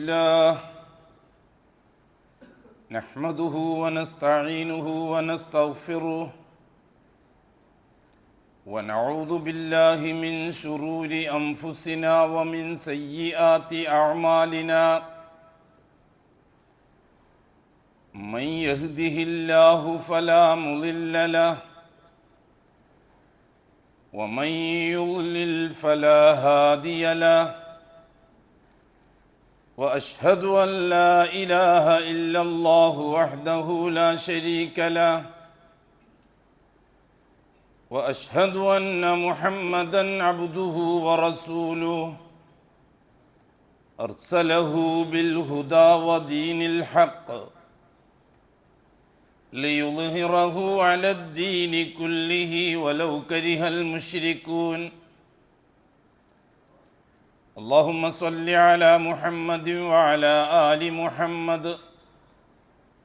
الله نحمده ونستعينه ونستغفره ونعوذ بالله من شرور أنفسنا ومن سيئات أعمالنا من يهده الله فلا مضل له ومن يضلل فلا هادي له وأشهد أن لا إله إلا الله وحده لا شريك له وأشهد أن محمدًا عبده ورسوله أرسله بالهدى ودين الحق ليظهره على الدين كله ولو كره المشركون اللهم صل على محمد وعلى آل محمد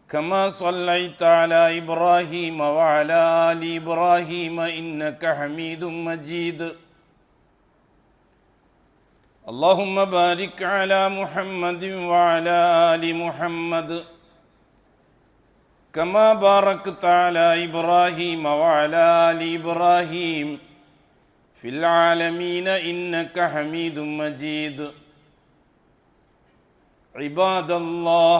كما صليت على إبراهيم وعلى آل إبراهيم إنك حميد مجيد اللهم بارك على محمد وعلى آل محمد كما باركت على إبراهيم وعلى آل إبراهيم في العالمين إنك حميد مجيد عباد الله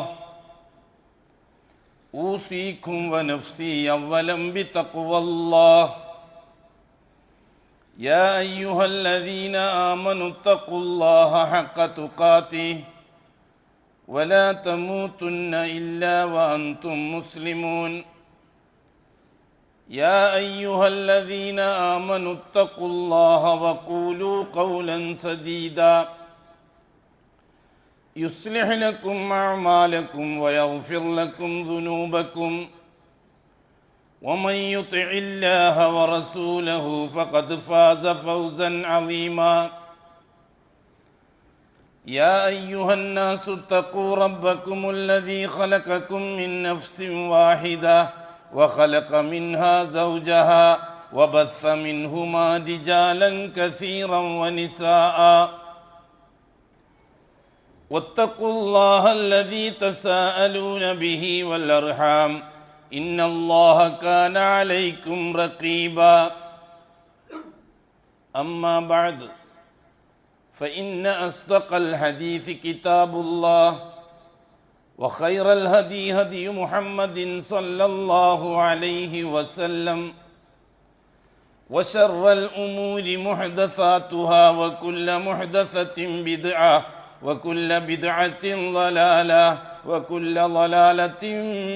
أوصيكم ونفسي أولا بتقوى الله يا أيها الذين آمنوا اتقوا الله حق تقاته ولا تموتن إلا وأنتم مسلمون يا أيها الذين آمنوا اتقوا الله وقولوا قولا سديدا يصلح لكم أعمالكم ويغفر لكم ذنوبكم ومن يطع الله ورسوله فقد فاز فوزا عظيما يا أيها الناس اتقوا ربكم الذي خلقكم من نفس واحدة وخلق منها زوجها وبث منهما رجالا كثيرا ونساء واتقوا الله الذي تساءلون به والأرحام إن الله كان عليكم رقيبا أما بعد فإن أصدق الحديث كتاب الله وخير الهدي هدي محمد صلى الله عليه وسلم وشر الأمور محدثاتها وكل محدثة بدعة وكل بدعة ضلالة وكل ضلالة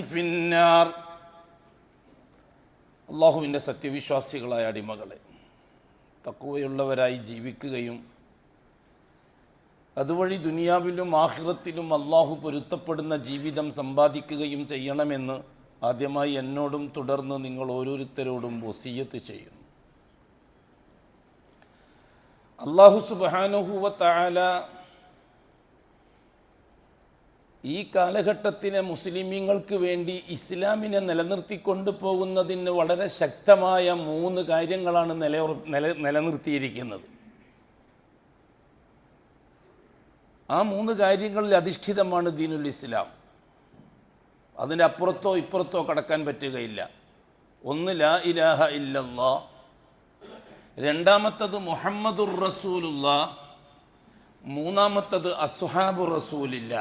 في النار അല്ലാഹുവിൻ്റെ സത്യവിശ്വാസികളായ അടിമകളെ, തഖ്വയുള്ളവരായി ജീവിക്കുകയും അതുവഴി ദുനിയാവിലും ആഖിറത്തിലും അള്ളാഹു പൊരുത്തപ്പെടുന്ന ജീവിതം സമ്പാദിക്കുകയും ചെയ്യണമെന്ന് ആദ്യമായി എന്നോടും തുടർന്ന് നിങ്ങൾ ഓരോരുത്തരോടും വസിയ്യത്ത് ചെയ്യുന്നു. അല്ലാഹു സുബ്ഹാനഹു വ തആല ഈ കാലഘട്ടത്തിലെ മുസ്ലിമീങ്ങൾക്ക് വേണ്ടി ഇസ്ലാമിനെ നിലനിർത്തിക്കൊണ്ടു പോകുന്നതിന് വളരെ ശക്തമായ 3 കാര്യങ്ങളാണ് നിലനിർത്തിയിരിക്കുന്നത്. ആ 3 കാര്യങ്ങളിൽ അധിഷ്ഠിതമാണ് ദീനുൽ ഇസ്ലാം. അതിൻ്റെ അപ്പുറത്തോ ഇപ്പുറത്തോ കടക്കാൻ പറ്റുകയില്ല. ഒന്ന് ലാ ഇലാഹ ഇല്ലല്ലാ, രണ്ടാമത്തത് മുഹമ്മദുർ റസൂലുള്ളാ, മൂന്നാമത്തത് അസ്ഹാബു റസൂലില്ല.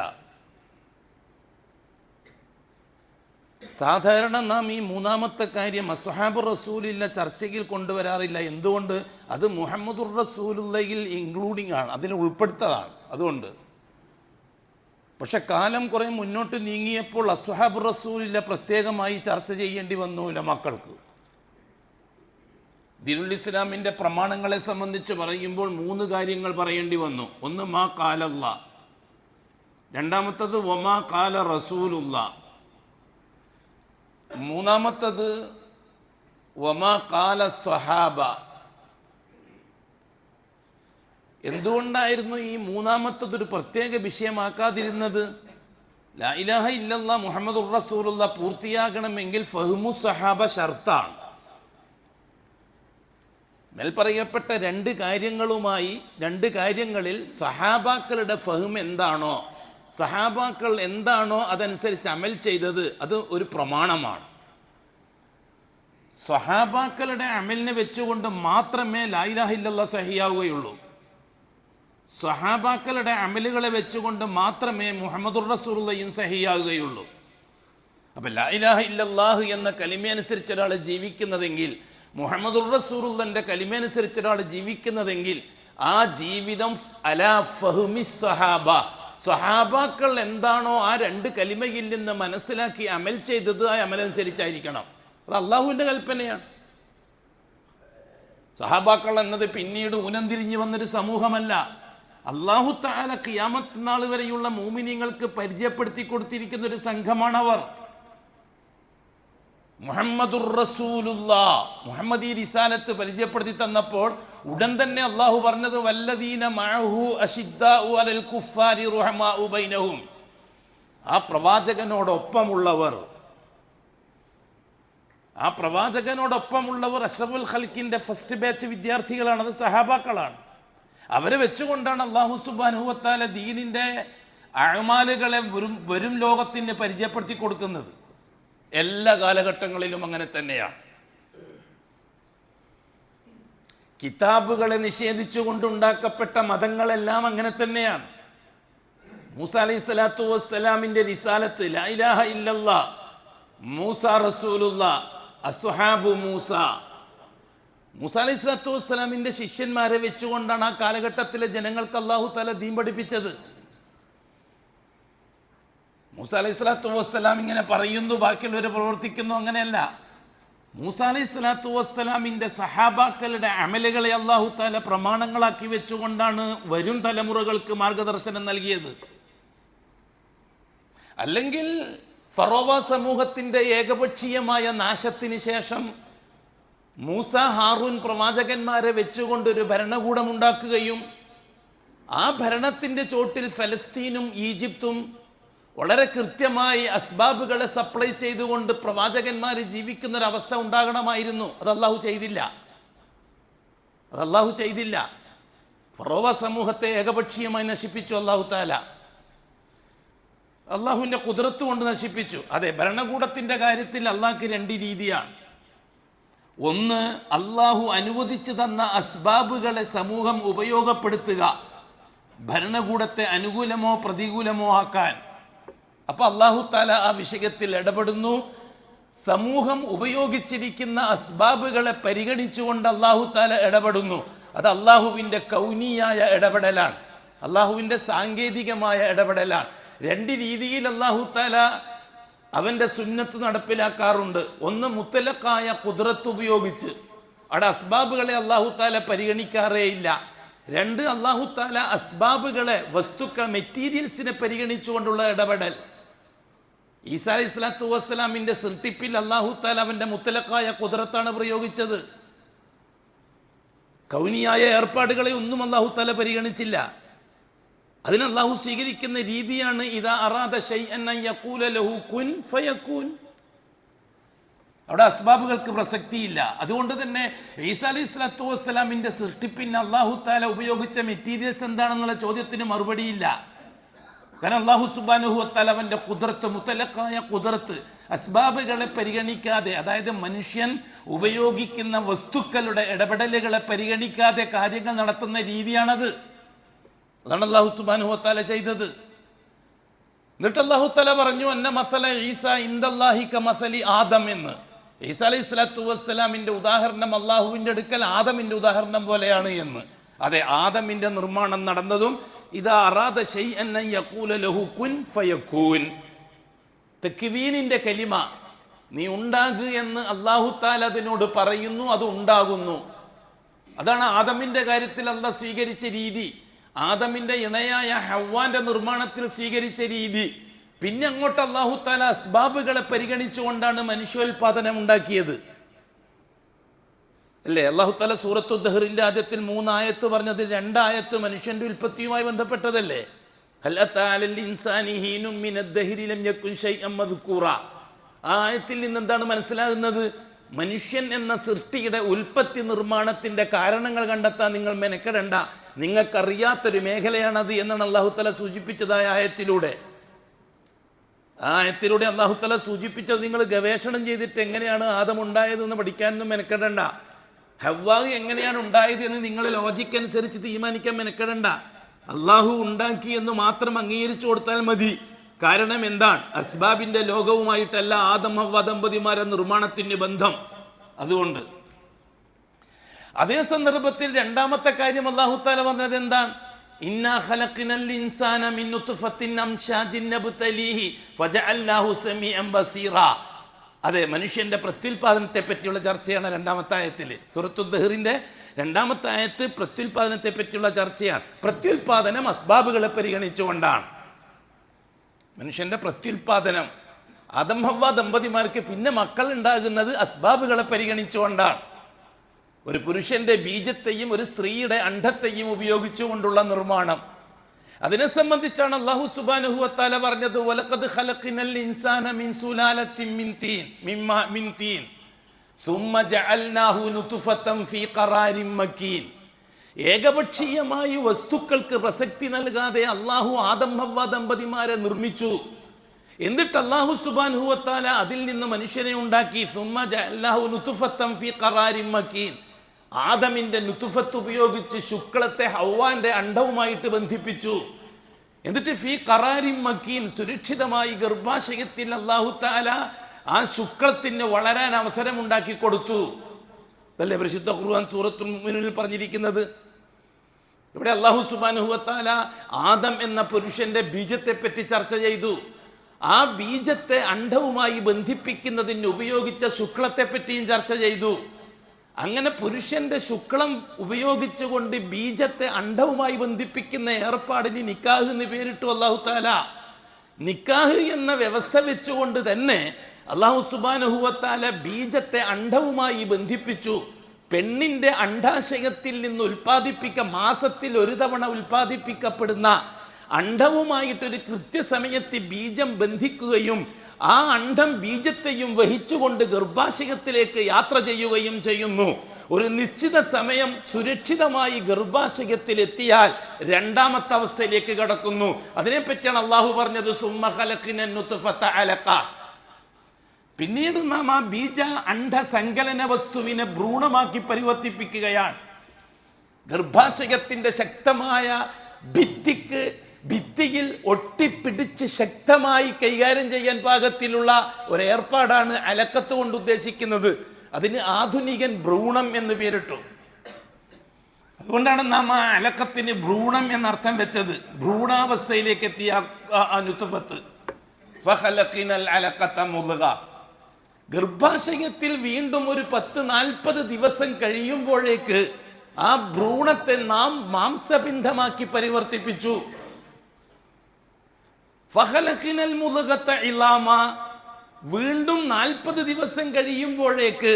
സാധാരണ നാം ഈ മൂന്നാമത്തെ കാര്യം അസ്ഹാബു റസൂലില്ല ചർച്ചയിൽ കൊണ്ടുവരാറില്ല. എന്തുകൊണ്ട്? അത് മുഹമ്മദുർ റസൂലുള്ളയിൽ ഇൻക്ലൂഡിങ് ആണ്, അതിൽ ഉൾപ്പെടുത്തതാണ്. അതുകൊണ്ട് പക്ഷെ കാലം കുറേ മുന്നോട്ട് നീങ്ങിയപ്പോൾ അസ്ഹാബു റസൂലില്ല പ്രത്യേകമായി ചർച്ച ചെയ്യേണ്ടി വന്നില്ല മക്കൾക്ക്. ദീനുൽ ഇസ്ലാമിൻ്റെ പ്രമാണങ്ങളെ സംബന്ധിച്ച് പറയുമ്പോൾ 3 കാര്യങ്ങൾ പറയേണ്ടി വന്നു. ഒന്ന് മാ ഖാലല്ലാ, രണ്ടാമത്തത് വമാ ഖാല റസൂലുള്ളാ, മൂന്നാമത്തത് വമാ ഖാല സ്വഹാബ. എന്തുകൊണ്ടായിരുന്നു ഈ മൂന്നാമത്തത് ഒരു പ്രത്യേക വിഷയമാക്കാതിരുന്നത്? ലാ ഇലാഹ ഇല്ലല്ലാ മുഹമ്മദുർ റസൂലുള്ളാ പൂർത്തിയാകണമെങ്കിൽ ഫഹ്മു സ്വഹാബ ഷർത്താണ്. മേൽപ്പറയപ്പെട്ട 2 കാര്യങ്ങളിൽ സഹാബാക്കളുടെ ഫഹ്ം എന്താണോ സഹാബാക്കൾ എന്താണോ അതനുസരിച്ച് അമൽ ചെയ്തത് അത് ഒരു പ്രമാണമാണ്. സ്വഹാബാക്കളുടെ അമലിനെ വെച്ചുകൊണ്ട് മാത്രമേ ലാ ഇലാഹ ഇല്ലല്ലാഹ് സഹിയാവുകയുള്ളൂ. സ്വഹാബാക്കളുടെ അമലുകളെ വെച്ചുകൊണ്ട് മാത്രമേ മുഹമ്മദുർ റസൂലുള്ളാഹിയും സഹിയാവുകയുള്ളൂ. അപ്പം ലാ ഇലാഹ ഇല്ലല്ലാഹ് എന്ന കലിമ അനുസരിച്ച് ഒരാൾ ജീവിക്കുന്നതെങ്കിൽ, മുഹമ്മദുർ റസൂലുള്ളാഹിന്റെ കലിമ അനുസരിച്ച് ഒരാൾ ജീവിക്കുന്നതെങ്കിൽ ആ ജീവിതം അലാ ഫഹ്മി സ്വഹാബ, സ്വഹാബാക്കൾ എന്താണോ ആ രണ്ട് കലിമയിൽ നിന്ന് മനസ്സിലാക്കി അമൽ ചെയ്തത് ആ അമലനുസരിച്ചായിരിക്കണം. അത് അള്ളാഹുവിൻ്റെ കൽപ്പനയാണ്. സഹാബാക്കൾ എന്നത് പിന്നീട് ഊനംതിരിഞ്ഞു വന്നൊരു സമൂഹമല്ല. അല്ലാഹു തആല ഖിയാമത്ത് നാൾ വരെയുള്ള മുഅ്മിനീങ്ങൾക്ക് പരിചയപ്പെടുത്തി കൊടുത്തിരിക്കുന്ന ഒരു സംഘമാണവർ. മുഹമ്മദുർ റസൂലുള്ളാഹ്, മുഹമ്മദ് ഈ റിസാലത്ത് പരിചയപ്പെടുത്തി തന്നപ്പോൾ ഉടൻ തന്നെ അള്ളാഹു പറഞ്ഞത് വല്ലദീന മഅഹു അശിദ്ദാഉ അലൽ കുഫാരി റുഹമാഉ ബൈനഹും, ആ പ്രവാചകനോടൊപ്പമുള്ളവർ, ആ പ്രവാചകനോടൊപ്പമുള്ളവർ അഷ്റഫുൽ ഖൽക്കിന്റെ ഫസ്റ്റ് ബാച്ച് വിദ്യാർത്ഥികളാണ്, അത് സഹാബാക്കളാണ്. അവരെ വെച്ചുകൊണ്ടാണ് അല്ലാഹു സുബ്ഹാനഹു വ തആല ദീനിന്റെ അഅമാലുകളെ വരും ലോകത്തിന് പരിചയപ്പെടുത്തി കൊടുക്കുന്നത്. എല്ലാ കാലഘട്ടങ്ങളിലും അങ്ങനെ തന്നെയാണ്. കിതാബുകളെ നിഷേധിച്ചുകൊണ്ടുണ്ടാക്കപ്പെട്ട മതങ്ങളെല്ലാം അങ്ങനെ തന്നെയാണ്. മൂസ അലൈഹി സ്വലാത്തു വസ്സലാമിന്റെ റിസാലത്ത് ലാ ഇലാഹ ഇല്ലല്ലാഹ്, മൂസ റസൂലുള്ളാഹ്, അസ്ഹാബു മൂസ. മൂസ അലൈഹി സ്വലാത്തു വസ്സലാമിന്റെ ശിഷ്യന്മാരെ വെച്ചുകൊണ്ടാണ് ആ കാലഘട്ടത്തിലെ ജനങ്ങൾക്ക് അല്ലാഹു തആല ദീൻ പഠിപ്പിച്ചത്. മൂസ അലൈഹി സ്വലാത്തു വസ്സലാം ഇങ്ങനെ പറയുന്നു, ബാക്കിയുള്ളവർ പ്രവർത്തിക്കുന്നു, അങ്ങനെയല്ല. മൂസ അലൈഹി സ്വലാത്തു വസ്സലാമിന്റെ സഹാബാക്കളുടെ അമലുകളെ അല്ലാഹു തആല പ്രമാണങ്ങളാക്കി വെച്ചുകൊണ്ടാണ് വരും തലമുറകൾക്ക് മാർഗദർശനം നൽകിയത്. അല്ലെങ്കിൽ ഫറോവ സമൂഹത്തിന്റെ ഏകപക്ഷീയമായ നാശത്തിന് ശേഷം മൂസ ഹാറൂൻ പ്രവാചകന്മാരെ വെച്ചുകൊണ്ടൊരു ഭരണകൂടം ഉണ്ടാക്കുകയും ആ ഭരണത്തിന്റെ ചോട്ടിൽ ഫലസ്തീനും ഈജിപ്തും വളരെ കൃത്യമായി അസ്ബാബുകളെ സപ്ലൈ ചെയ്തുകൊണ്ട് പ്രവാചകന്മാർ ജീവിക്കുന്നൊരവസ്ഥ ഉണ്ടാകണമായിരുന്നു. അത് അല്ലാഹു ചെയ്തില്ല. ഫറോവ സമൂഹത്തെ ഏകപക്ഷീയമായി നശിപ്പിച്ചു അല്ലാഹു തആല. അള്ളാഹുവിന്റെ ഖുദ്റത്ത് കൊണ്ട് നശിപ്പിച്ചു. അതെ, ഭരണകൂടത്തിന്റെ കാര്യത്തിൽ അള്ളാഹ്ക്ക് രണ്ട് രീതിയാണ്. ഒന്ന്, അള്ളാഹു അനുവദിച്ചു തന്ന അസ്ബാബുകളെ സമൂഹം ഉപയോഗപ്പെടുത്തുക, ഭരണകൂടത്തെ അനുകൂലമോ പ്രതികൂലമോ ആക്കാൻ. അപ്പൊ അല്ലാഹു തആല ആ വിഷയത്തിൽ ഇടപെടുന്നു. സമൂഹം ഉപയോഗിച്ചിരിക്കുന്ന അസ്ബാബുകളെ പരിഗണിച്ചുകൊണ്ട് അല്ലാഹു തആല ഇടപെടുന്നു. അത് അള്ളാഹുവിന്റെ കൗനിയായ ഇടപെടലാണ്, അള്ളാഹുവിന്റെ സാങ്കേതികമായ ഇടപെടലാണ്. രണ്ട് രീതിയിൽ അല്ലാഹു തആല അവന്റെ സുന്നത്ത് നടപ്പിലാക്കാറുണ്ട്. ഒന്ന്, മുത്തലഖായ ഖുദ്റത്ത് ഉപയോഗിച്ച്, അവിടെ അസ്ബാബുകളെ അല്ലാഹു തആല പരിഗണിക്കാറേ ഇല്ല. രണ്ട്, അല്ലാഹു തആല അസ്ബാബുകളെ, വസ്തുക്കൾ, മെറ്റീരിയൽസിനെ പരിഗണിച്ചുകൊണ്ടുള്ള ഇടപെടൽ. ഈസാ അലൈഹി സ്വലാത്തു വസ്സലാമിന്റെ സൃഷ്ടിപ്പിൽ അല്ലാഹു തആല അവന്റെ മുത്തലഖായ ഖുദ്റത്താണ് പ്രയോഗിച്ചത്. കൗനിയായ ഏർപ്പാടുകളെ ഒന്നും അല്ലാഹു തആല പരിഗണിച്ചില്ല. അതിന് അല്ലാഹു സ്വീകരിക്കുന്ന രീതിയാണ് ഇദാ അറാദ ശൈഅൻ അൻ യഖൂല ലഹു കുൻ ഫയകൂൻ. അവിടെ അസ്ബാബുകൾക്ക് പ്രസക്തിയില്ല. അതുകൊണ്ട് തന്നെ ഈസാ അലൈഹി സ്വലാത്തു വസ്സലാമിന്റെ സൃഷ്ടിപ്പിന് അല്ലാഹു തആല ഉപയോഗിച്ച മെറ്റീരിയൽസ് എന്താണെന്നുള്ള ചോദ്യത്തിന് മറുപടിയില്ല. കാരണം അല്ലാഹു സുബ്ഹാനഹു വ തആല അവന്റെ ഖുദ്റത്ത്, മുത്തലഖായ ഖുദ്റത്ത്, അസ്ബാബുകളെ പരിഗണിക്കാതെ, അതായത് മനുഷ്യൻ ഉപയോഗിക്കുന്ന വസ്തുക്കളുടെ ഇടപെടലുകളെ പരിഗണിക്കാതെ കാര്യങ്ങൾ നടത്തുന്ന രീതിയാണത്. അതാണ് അല്ലാഹു സുബ്ഹാനഹു വ തആല ചെയ്തത്. എന്നിട്ട് അല്ലാഹു തആല പറഞ്ഞു അന്ന മസല ഈസ ഇൻദല്ലാഹി കമസലി ആദം എന്ന്. ഈസാ അലൈഹി സ്വലാത്തു വസ്സലാമിന്റെ ഉദാഹരണം അല്ലാഹുവിന്റെ അടുക്കൽ ആദമിന്റെ ഉദാഹരണം പോലെയാണ് എന്ന്. അതെ, ആദമിന്റെ നിർമ്മാണം നടന്നതും ഇദാ അറാദ ശൈഅൻ അൻ യഖൂല ലഹു കുൻ ഫയകൂൻ. തക്വീനിന്റെ കലിമ, നീ ഉണ്ടാകു എന്ന് അല്ലാഹു തആല അതിനോട് പറയുന്നു, അത് ഉണ്ടാകുന്നു. അതാണ് ആദമിന്റെ കാര്യത്തിൽ അല്ലാഹു സ്വീകരിച്ച രീതി. ആദമിന്റെ ഇണയായ ഹവ്വാന്റെ നിർമ്മാണത്തിൽ സ്വീകരിച്ച രീതി. പിന്നെ അങ്ങോട്ട് അല്ലാഹു തആല അസ്ബാബുകളെ പരിഗണിച്ചുകൊണ്ടാണ് മനുഷ്യോൽപാദനം ഉണ്ടാക്കിയത്. അല്ലേ? അല്ലാഹു തആല സൂറത്തു ദഹ്റിന്റെ ആദ്യത്തിൽ 3 ആയത്ത് പറഞ്ഞത് 2 ആയത്ത് മനുഷ്യന്റെ ഉൽപ്പത്തിയുമായി ബന്ധപ്പെട്ടതല്ലേ? ഹൽ അതാ അലൽ ഇൻസാനി ഹീനും മിനദ് ദഹ്രി ലം യകുൻ ശൈഅൻ മദ്കൂറ. ആ ആയത്തിൽ നിന്ന് എന്താണ് മനസ്സിലാകുന്നത്? മനുഷ്യൻ എന്ന സൃഷ്ടിയുടെ ഉൽപ്പത്തി നിർമ്മാണത്തിന്റെ കാരണങ്ങൾ കണ്ടെത്താൻ നിങ്ങൾ മെനക്കെടണ്ട. നിങ്ങൾക്കറിയാത്തൊരു മേഖലയാണത് എന്നാണ് അല്ലാഹു തആല സൂചിപ്പിച്ചതായ ആയത്തിലൂടെ. ആ ആയത്തിലൂടെ അല്ലാഹു തആല സൂചിപ്പിച്ചത് നിങ്ങൾ ഗവേഷണം ചെയ്തിട്ട് എങ്ങനെയാണ് ആദം ഉണ്ടായതെന്ന് പഠിക്കാനൊന്നും മെനക്കെടണ്ട. ഹവ്വ എങ്ങനെയാണ് ഉണ്ടായത് എന്ന് നിങ്ങൾ ലോജിക്ക് അനുസരിച്ച് തീരുമാനിക്കാൻ മെനക്കെടണ്ട. അള്ളാഹു ഉണ്ടാക്കി എന്ന് മാത്രം അംഗീകരിച്ചു കൊടുത്താൽ മതി. കാരണം എന്താണ്? അസ്ബാബിന്റെ ലോകവുമായിട്ടല്ല ആദം ഹവ്വ ദമ്പതിമാരെ നിർമ്മാണത്തിന് ബന്ധം. അതുകൊണ്ട് അതേ സന്ദർഭത്തിൽ രണ്ടാമത്തെ കാര്യം അല്ലാഹു തആല പറഞ്ഞത് എന്താണ്? ഇന്നാ ഖലഖനൽ ഇൻസാന മിൻ നുത്ഫത്തിൻ അംശാജിൻ നബ്തലീഹി ഫജഅൽനാഹു സമീഅൻ ബസീറ. അതെ, മനുഷ്യന്റെ പ്രത്യുൽപാദനത്തെ പറ്റിയുള്ള ചർച്ചയാണ് രണ്ടാമത്തെ ആയത്തിൽ. സൂറത്തുൽ ദഹ്റിന്റെ രണ്ടാമത്തെ ആയത്ത് പ്രത്യുൽപാദനത്തെ പറ്റിയുള്ള ചർച്ചയാണ്. പ്രത്യുൽപാദനം അസ്ബാബുകളെ പരിഗണിച്ചുകൊണ്ടാണ്. മനുഷ്യന്റെ പ്രത്യുൽപാദനം, ആദം ഹവ്വ ദമ്പതിമാർക്ക് പിന്നെ മക്കൾ ഉണ്ടാകുന്നത് അസ്ബാബുകളെ പരിഗണിച്ചുകൊണ്ടാണ്. ഒരു പുരുഷന്റെ ബീജത്തെയും ഒരു സ്ത്രീയുടെ അണ്ഡത്തെയും ഉപയോഗിച്ചുകൊണ്ടുള്ള നിർമ്മാണം. അതിനെ സംബന്ധിച്ചാണ് അല്ലാഹു സുബ്ഹാനഹു വ തആല പറഞ്ഞത്, വലഖദ് ഖലഖനൽ ഇൻസാന മിൻ സുലാലത്തിൻ മിൻ തീൻ സുമ്മ ജഅൽനാഹു നുത്ഫതൻ ഫീ ഖറാരിൻ മക്കീൻ. ഏകപക്ഷീയമായി വസ്തുക്കൾക്ക് പ്രസക്തി നൽകാതെ അല്ലാഹു ആദം ഹവ്വ ദമ്പതിമാരെ നിർമ്മിച്ചു. എന്നിട്ട് അല്ലാഹു സുബ്ഹാനഹു വ തആല അതിൽ നിന്ന് മനുഷ്യനെ ഉണ്ടാക്കി. സുമ്മ ജഅൽനാഹു നുത്ഫതൻ ഫീ ഖറാരിൻ മക്കീൻ. ആദമിന്റെ നുത്ഫത്ത് ഉപയോഗിച്ച് ശുക്ലത്തെ ഹവ്വാന്റെ അണ്ഡവുമായിട്ട് ബന്ധിപ്പിച്ചു. എന്നിട്ട് ഫീ ഖറാരിൻ മക്കീൻ, സുരക്ഷിതമായി ഗർഭാശയത്തിൽ അല്ലാഹു തആല ആ ശുക്ലത്തിന് വളരാൻ അവസരം ഉണ്ടാക്കി കൊടുത്തു. അതല്ലേ പരിശുദ്ധ ഖുർആൻ സൂറത്തുൽ മുഅ്മിനൂനിൽ പറഞ്ഞിരിക്കുന്നത്. ഇവിടെ അല്ലാഹു സുബ്ഹാനഹു വ തആല ആദം എന്ന പുരുഷന്റെ ബീജത്തെ പറ്റി ചർച്ച ചെയ്തു. ആ ബീജത്തെ അണ്ഡവുമായി ബന്ധിപ്പിക്കുന്നതിന് ഉപയോഗിച്ച ശുക്ലത്തെ പറ്റിയും ചർച്ച ചെയ്തു. അങ്ങനെ പുരുഷന്റെ ശുക്ലം ഉപയോഗിച്ചുകൊണ്ട് ബീജത്തെ അണ്ഡവുമായി ബന്ധിപ്പിക്കുന്ന ഏർപ്പാടിന് നിക്കാഹ് എന്ന് പേരിട്ടു അല്ലാഹു തആല. നിക്കാഹ് എന്ന വ്യവസ്ഥ വെച്ചുകൊണ്ട് തന്നെ അല്ലാഹു സുബ്ഹാനഹു വ തആല ബീജത്തെ അണ്ഡവുമായി ബന്ധിപ്പിച്ചു. പെണ്ണിന്റെ അണ്ഡാശയത്തിൽ നിന്ന് മാസത്തിൽ ഒരു തവണ ഉൽപ്പാദിപ്പിക്കപ്പെടുന്ന അണ്ഡവുമായിട്ടൊരു കൃത്യസമയത്ത് ബീജം ബന്ധിക്കുകയും ആ അണ്ഡം ബീജത്തെയും വഹിച്ചുകൊണ്ട് ഗർഭാശയത്തിലേക്ക് യാത്ര ചെയ്യുകയും ചെയ്യുന്നു. ഒരു നിശ്ചിത സമയം സുരക്ഷിതമായി ഗർഭാശയത്തിൽ എത്തിയാൽ രണ്ടാമത്തെ അവസ്ഥയിലേക്ക് കടക്കുന്നു. അതിനെപ്പറ്റിയാണ് അള്ളാഹു പറഞ്ഞത്, സുമ്മ ഖലഖനൻ നുത്ഫത അലഖ. പിന്നീട് നാം ആ ബീജ അണ്ഡ സങ്കലന വസ്തുവിനെ ഭ്രൂണമാക്കി പരിവർത്തിപ്പിക്കുകയാണ്. ഗർഭാശയത്തിന്റെ ശക്തമായ ഭിത്തിയിൽ ഒട്ടിപ്പിടിച്ച് ശക്തമായി കൈകാര്യം ചെയ്യാൻ പാകത്തിലുള്ള ഒരു ഏർപ്പാടാണ് അലക്കത്ത് കൊണ്ട് ഉദ്ദേശിക്കുന്നത്. അതിന് ആധുനികൻ ഭ്രൂണം എന്ന് പേരിട്ടു. അതുകൊണ്ടാണ് നാം ആ അലക്കത്തിന് ഭ്രൂണം എന്നർത്ഥം വെച്ചത്. ഭ്രൂണാവസ്ഥയിലേക്ക് എത്തിയ നുത്ഫത്ത്. ഫഖലഖനൽ അലഖത മുദ്ഗ. ഗർഭാശയത്തിൽ വീണ്ടും ഒരു 10-40 ദിവസം കഴിയുമ്പോഴേക്ക് ആ ഭ്രൂണത്തെ നാം മാംസപിണ്ഡമാക്കി പരിവർത്തിപ്പിച്ചു. ഫഖലഖനൽ മുദ്ഗത ഇളാമ. വീണ്ടും 40 ദിവസം കഴിയുമ്പോഴേക്ക്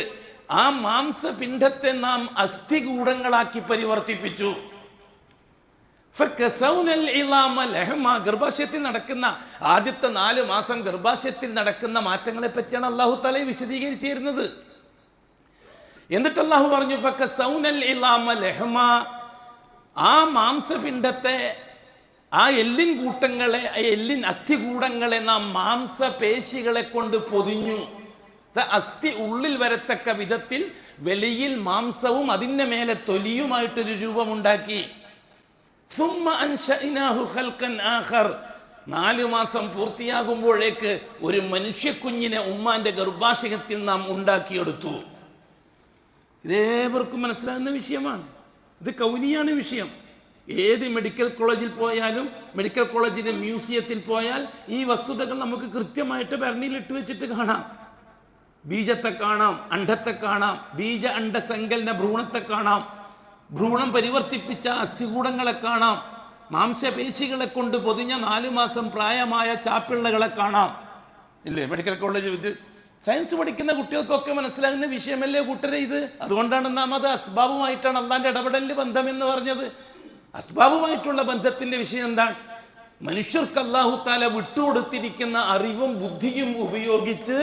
ആ മാംസപിണ്ഡത്തെ നാം അസ്ഥികൂടങ്ങളാക്കി പരിവർത്തിപ്പിച്ചു. ഫകസൗനൽ ഇളാമ ലഹമ. ഗർഭാശയത്തിൽ നടക്കുന്ന ആദ്യത്തെ 4 മാസം ഗർഭാശയത്തിൽ നടക്കുന്ന മാറ്റങ്ങളെ പറ്റിയാണ് അല്ലാഹു തആല വിശദീകരിച്ചിരുന്നത്. എന്നിട്ട് അല്ലാഹു പറഞ്ഞു, ഫകസൗനൽ ഇളാമ ലഹമ. ആ മാംസപിണ്ഡത്തെ, ആ എല്ലിൻ അസ്ഥികൂടങ്ങളെ നാം മാംസപേശികളെ കൊണ്ട് പൊതിഞ്ഞു. അസ്ഥി ഉള്ളിൽ വരത്തക്ക വിധത്തിൽ വെളിയിൽ മാംസവും അതിന്റെ മേലെ തൊലിയുമായിട്ടൊരു രൂപമുണ്ടാക്കി. 4 മാസം പൂർത്തിയാകുമ്പോഴേക്ക് ഒരു മനുഷ്യക്കുഞ്ഞിനെ ഉമ്മാന്റെ ഗർഭാശയത്തിൽ നാം ഉണ്ടാക്കിയെടുത്തു. ഇതേവർക്കും മനസ്സിലാകുന്ന വിഷയമാണ്. ഇത് കൗനിയാണ് വിഷയം. ഏത് മെഡിക്കൽ കോളേജിൽ പോയാലും, മെഡിക്കൽ കോളേജിന്റെ മ്യൂസിയത്തിൽ പോയാൽ ഈ വസ്തുതകൾ നമുക്ക് കൃത്യമായിട്ട് ഭരണിയിലിട്ട് വെച്ചിട്ട് കാണാം. ബീജത്തെ കാണാം, അണ്ഡത്തെ കാണാം, ബീജ അണ്ഡ സങ്കലന ഭ്രൂണത്തെ കാണാം, ഭ്രൂണം പരിവർത്തിപ്പിച്ച അസ്ഥികൂടങ്ങളെ കാണാം, മാംസപേശികളെ കൊണ്ട് പൊതിഞ്ഞ 4 മാസം പ്രായമായ ചാപ്പിള്ളകളെ കാണാം. ഇല്ലേ? മെഡിക്കൽ കോളേജ് സയൻസ് പഠിക്കുന്ന കുട്ടികൾക്കൊക്കെ മനസ്സിലാകുന്ന വിഷയമല്ലേ കൂട്ടരെ ഇത്? അതുകൊണ്ടാണ് നാം അത് അസ്ബാബുമായിട്ടാണ് അള്ളാന്റെ ഇടപെടലിന്റെ ബന്ധം എന്ന് പറഞ്ഞത്. അസ്ബാബുമായിട്ടുള്ള ബന്ധത്തിന്റെ വിഷയം എന്താണ്? മനുഷ്യർക്ക് അല്ലാഹു തആല വിട്ടുകൊടുത്തിരിക്കുന്ന അറിവും ബുദ്ധിയും ഉപയോഗിച്ച്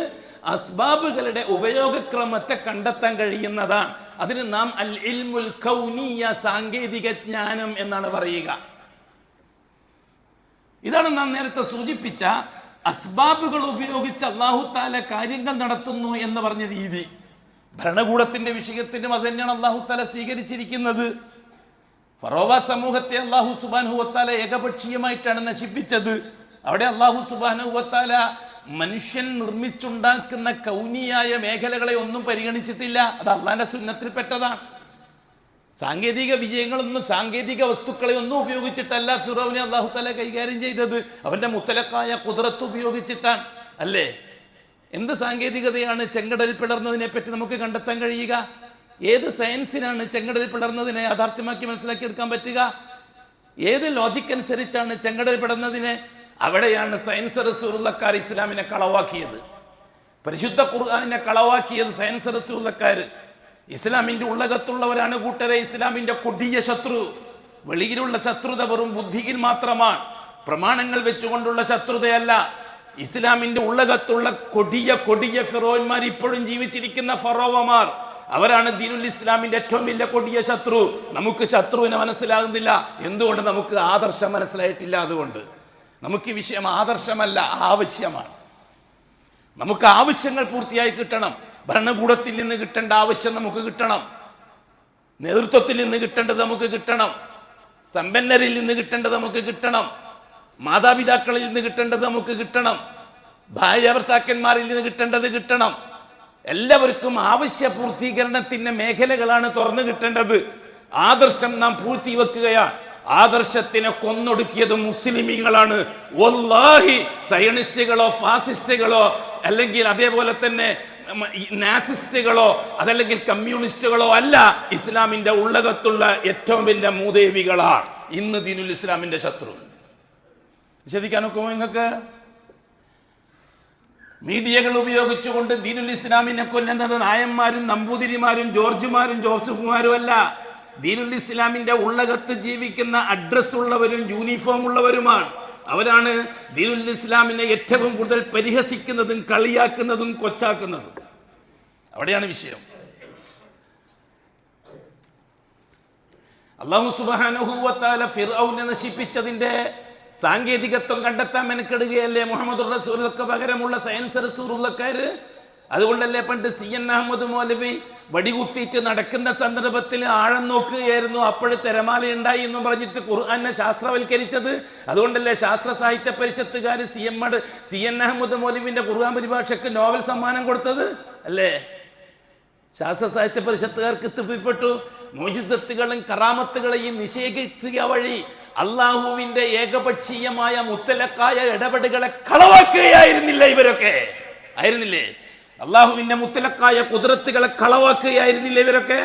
അസ്ബാബുകളുടെ ഉപയോഗക്രമത്തെ കണ്ടെത്താൻ കഴിയുന്നതാണ്. അതിന് നാം അൽ ഇൽമുൽ കൗനിയ, സാങ്കേതിക ജ്ഞാനം എന്നാണ് പറയുക. ഇതാണ് നാം നേരത്തെ സൂചിപ്പിച്ച അസ്ബാബുകൾ ഉപയോഗിച്ച് അല്ലാഹു തആല കാര്യങ്ങൾ നടത്തുന്നു എന്ന് പറഞ്ഞ രീതി. ഭരണകൂടത്തിന്റെ വിഷയത്തിലും അത് തന്നെയാണ് അല്ലാഹു തആല സ്വീകരിച്ചിരിക്കുന്നത്. ഫറോവ സമൂഹത്തെ അല്ലാഹു സുബ്ഹാനഹു വ തആല ഏകപക്ഷീയമായിട്ടാണ് നശിപ്പിച്ചത്. അവിടെ അല്ലാഹു സുബ്ഹാനഹു വ തആല മനുഷ്യൻ നിർമ്മിച്ചുണ്ടാക്കുന്ന കൗനിയായ മേഖലകളെ ഒന്നും പരിഗണിച്ചിട്ടില്ല. അത് അള്ളാന്റെ സുന്നത്തിൽപ്പെട്ടതാണ്. സാങ്കേതിക വിജയങ്ങളൊന്നും, സാങ്കേതിക വസ്തുക്കളെ ഒന്നും ഉപയോഗിച്ചിട്ടല്ല ഫിറൗനെ അല്ലാഹു തആല കൈകാര്യം ചെയ്തത്. അവന്റെ മുത്തലക്കായ ഖുദ്റത്ത് ഉപയോഗിച്ചിട്ടാണ്. അല്ലേ? എന്ത് സാങ്കേതികതയാണ് ചെങ്കടൽ പിളർന്നതിനെ പറ്റി നമുക്ക് കണ്ടെത്താൻ കഴിയുക? ഏത് സയൻസിനാണ് ചെങ്കടൽ പിളർന്നതിനെ യാഥാർത്ഥ്യമാക്കി മനസ്സിലാക്കിയെടുക്കാൻ പറ്റുക? ഏത് ലോജിക് അനുസരിച്ചാണ് ചെങ്കടൽ പിളർന്നതിനെ? അവിടെയാണ് സയൻസ് റസൂലുള്ളാഹിക്കാർ ഇസ്ലാമിനെ കളവാക്കിയത്. പരിശുദ്ധ ഖുർആനിനെ കളവാക്കിയത് സയൻസ് റസൂലുള്ളാഹിക്കാർ. ഇസ്ലാമിന്റെ ഉള്ളകത്തുള്ളവരാണ് കൂട്ടരെ ഇസ്ലാമിന്റെ കൊടിയ ശത്രു. വെളിയിലുള്ള ശത്രുത വെറും ബുദ്ധിയിൽ മാത്രമാണ്, പ്രമാണങ്ങൾ വെച്ചുകൊണ്ടുള്ള ശത്രുതയല്ല. ഇസ്ലാമിന്റെ ഉള്ളകത്തുള്ള കൊടിയ കൊടിയ ഫിറോന്മാർ, ഇപ്പോഴും ജീവിച്ചിരിക്കുന്ന ഫറോവമാർ, അവരാണ് ദീനുൽ ഇസ്ലാമിന്റെ ഏറ്റവും വലിയ കൊടിയ ശത്രു. നമുക്ക് ശത്രുവിനെ മനസ്സിലാകുന്നില്ല. എന്തുകൊണ്ട്? നമുക്ക് ആദർശം മനസ്സിലായിട്ടില്ല. അതുകൊണ്ട് നമുക്ക് ഈ വിഷയം ആദർശമല്ല, ആവശ്യമാണ്. നമുക്ക് ആവശ്യങ്ങൾ പൂർത്തിയായി കിട്ടണം. ഭരണകൂടത്തിൽ നിന്ന് കിട്ടേണ്ട ആവശ്യം നമുക്ക് കിട്ടണം. നേതൃത്വത്തിൽ നിന്ന് കിട്ടേണ്ടത് നമുക്ക് കിട്ടണം. സമ്പന്നരിൽ നിന്ന് കിട്ടേണ്ടത് നമുക്ക് കിട്ടണം. മാതാപിതാക്കളിൽ നിന്ന് കിട്ടേണ്ടത് നമുക്ക് കിട്ടണം. ഭാര്യ ഭർത്താക്കന്മാരിൽ നിന്ന് കിട്ടേണ്ടത് കിട്ടണം. എല്ലാവർക്കും ആവശ്യ പൂർത്തീകരണത്തിന്റെ മേഖലകളാണ് തുറന്നു കിട്ടേണ്ടത്. ആദർശം നാം പൂഴ്ത്തിവെക്കുകയാണ്. ആദർശത്തിനെ കൊന്നൊടുക്കിയത് മുസ്ലിമീങ്ങളാണ്. വല്ലാഹി സയണിസ്റ്റുകളോ ഫാസിസ്റ്റുകളോ അല്ലെങ്കിൽ അതേപോലെ തന്നെ നാസിസ്റ്റുകളോ അതല്ലെങ്കിൽ കമ്മ്യൂണിസ്റ്റുകളോ അല്ല, ഇസ്ലാമിന്റെ ഉള്ളകത്തുള്ള ഏറ്റവും വലിയ മൂദേവികളാണ് ഇന്ന് ദീനുൽ ഇസ്ലാമിന്റെ ശത്രു. വിശദിക്കാനൊക്കെ നിങ്ങൾക്ക് മീഡിയകൾ ഉപയോഗിച്ചുകൊണ്ട് ദീനുൽ ഇസ്ലാമിനെ കൊല്ലുന്നത് നായന്മാരും നമ്പൂതിരിമാരും ജോർജുമാരും ജോസഫുമാരും അല്ല. ദീനുൽ ഇസ്ലാമിന്റെ ഉള്ളകത്ത് ജീവിക്കുന്ന അഡ്രസ് ഉള്ളവരും യൂണിഫോം ഉള്ളവരുമാണ്. അവരാണ് ദീനുൽ ഇസ്ലാമിനെ ഏറ്റവും കൂടുതൽ പരിഹസിക്കുന്നതും കളിയാക്കുന്നതും കൊച്ചാക്കുന്നതും. അവിടെയാണ് വിഷയം. അല്ലാഹു സുബ്ഹാനഹു വ തആല ഫിർഔനെ നശിപ്പിച്ചതിന്റെ സാങ്കേതികത്വം കണ്ടെത്താൻ മെനക്കെടുകയല്ലേ മുഹമ്മദ് റസൂലുള്ളാഹിക്ക് പകരമുള്ള സയൻസ് റസൂലുള്ളാഹിക്കാര്? അതുകൊണ്ടല്ലേ പണ്ട് CN അഹമ്മദ് മൗലവി വടികുത്തിയിട്ട് നടക്കുന്ന സന്ദർഭത്തിൽ ആഴം നോക്കുകയായിരുന്നു, അപ്പോഴ് തിരമാല ഉണ്ടായി എന്ന് പറഞ്ഞിട്ട് ഖുർആനെ ശാസ്ത്രവൽക്കരിച്ചത്? അതുകൊണ്ടല്ലേ ശാസ്ത്ര സാഹിത്യ പരിഷത്തുകാർ CN അഹമ്മദ് മൗലവിന്റെ ഖുർആൻ പരിഭാഷയ്ക്ക് നോവൽ സമ്മാനം കൊടുത്തത്? അല്ലേ? ശാസ്ത്ര സാഹിത്യ പരിഷത്തുകാർക്ക് തൃപ്തിപ്പെട്ടു. മുഅ്ജിസത്തുകളും കറാമത്തുകളെയും നിഷേധിക്കുക വഴി അള്ളാഹുവിന്റെ ഏകപക്ഷീയമായ മുത്തലക്കായ ഇടപെടലുകളെ കളവാക്കുകയായിരുന്നില്ല ഇവരൊക്കെ? ആയിരുന്നില്ലേ? അള്ളാഹുവിന്റെ മുത്തലക്കായ കുദ്റത്തുകളെ കളവാക്കുകയായിരുന്നില്ല ഇവരൊക്കെ?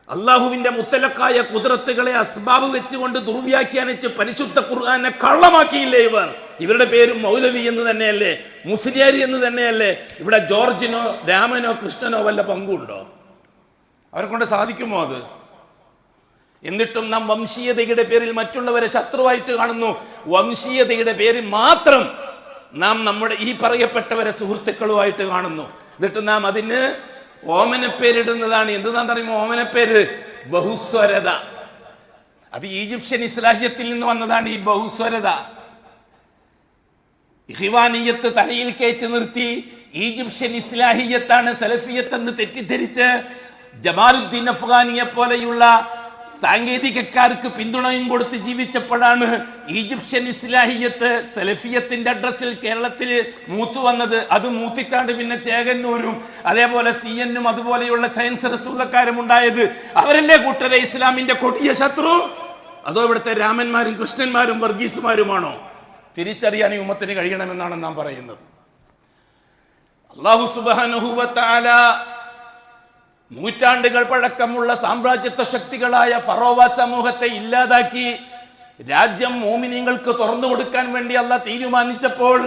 അള്ളാഹുവിന്റെ മുത്തലക്കായ കുദ്റത്തുകളെ അസ്ബാബ് വെച്ചുകൊണ്ട് ദുർവ്യാഖ്യാനിച്ച് പരിശുദ്ധ ഖുർആനെ കള്ളമാക്കിയില്ലേ ഇവർ? ഇവരുടെ പേര് മൗലവി എന്ന് തന്നെയല്ലേ, മുസ്ലിയാരി എന്ന് തന്നെയല്ലേ? ഇവിടെ ജോർജിനോ രാമനോ കൃഷ്ണനോ വല്ല പങ്കുണ്ടോ? അവരെ കൊണ്ട് സാധിക്കുമോ അത്? എന്നിട്ടും നാം വംശീയതയുടെ പേരിൽ മറ്റുള്ളവരെ ശത്രുവായിട്ട് കാണുന്നു. വംശീയതയുടെ പേരിൽ മാത്രം നാം നമ്മുടെ ഈ പറയപ്പെട്ടവരെ സുഹൃത്തുക്കളുമായിട്ട് കാണുന്നു. എന്നിട്ട് നാം അതിന് ഓമനപ്പേരിടുന്നതാണ്. എന്തെന്നറിയുമോ ഓമനപ്പേര്? ബഹുസ്വരത. അത് ഈജിപ്ഷ്യൻ ഇസ്ലാഹിയത്തിൽ നിന്ന് വന്നതാണ് ഈ ബഹുസ്വരത. ഇഖ്വാനിയത്ത് തലയിൽ കയറ്റി നിർത്തി ഈജിപ്ഷ്യൻ ഇസ്ലാഹിയത്താണ് സലഫിയത്ത് എന്ന് തെറ്റിദ്ധരിച്ച് ജമാലുദ്ദീൻ അഫ്ഗാനിയെ പോലെയുള്ള സാങ്കേതികക്കാർക്ക് പിന്തുണയും കൊടുത്ത് ജീവിച്ചപ്പോഴാണ് ഈജിപ്ഷ്യൻ ഇസ്ലാഹിയത്ത് സലഫിയത്തിന്റെ അഡ്രസ്സിൽ കേരളത്തിൽ മൂത്തു വന്നത്. അത് മൂത്തിക്കാണ്ട് പിന്നെ ചേകന്നൂരും അതേപോലെ CN അതുപോലെയുള്ള സയൻസ് റസൂലുള്ളാഹിക്കാരും ഉണ്ടായത്. അവരല്ലേ കൂട്ടരെ ഇസ്ലാമിന്റെ കൊടിയ ശത്രു? അതോ ഇവിടുത്തെ രാമന്മാരും കൃഷ്ണന്മാരും വർഗീസുമാരുമാണോ? തിരിച്ചറിയാൻ ഈ ഉമ്മത്തിന് കഴിയണമെന്നാണ് നാം പറയുന്നത്. അല്ലാഹു സുബ്ഹാനഹു വ തആല നൂറ്റാണ്ടുകൾ പഴക്കമുള്ള സാമ്രാജ്യത്വ ശക്തികളായ ഫറോവ സമൂഹത്തെ ഇല്ലാതാക്കി രാജ്യം മോമിനീങ്ങൾക്ക് തുറന്നു കൊടുക്കാൻ വേണ്ടി അല്ലാഹ് തീരുമാനിച്ചപ്പോൾ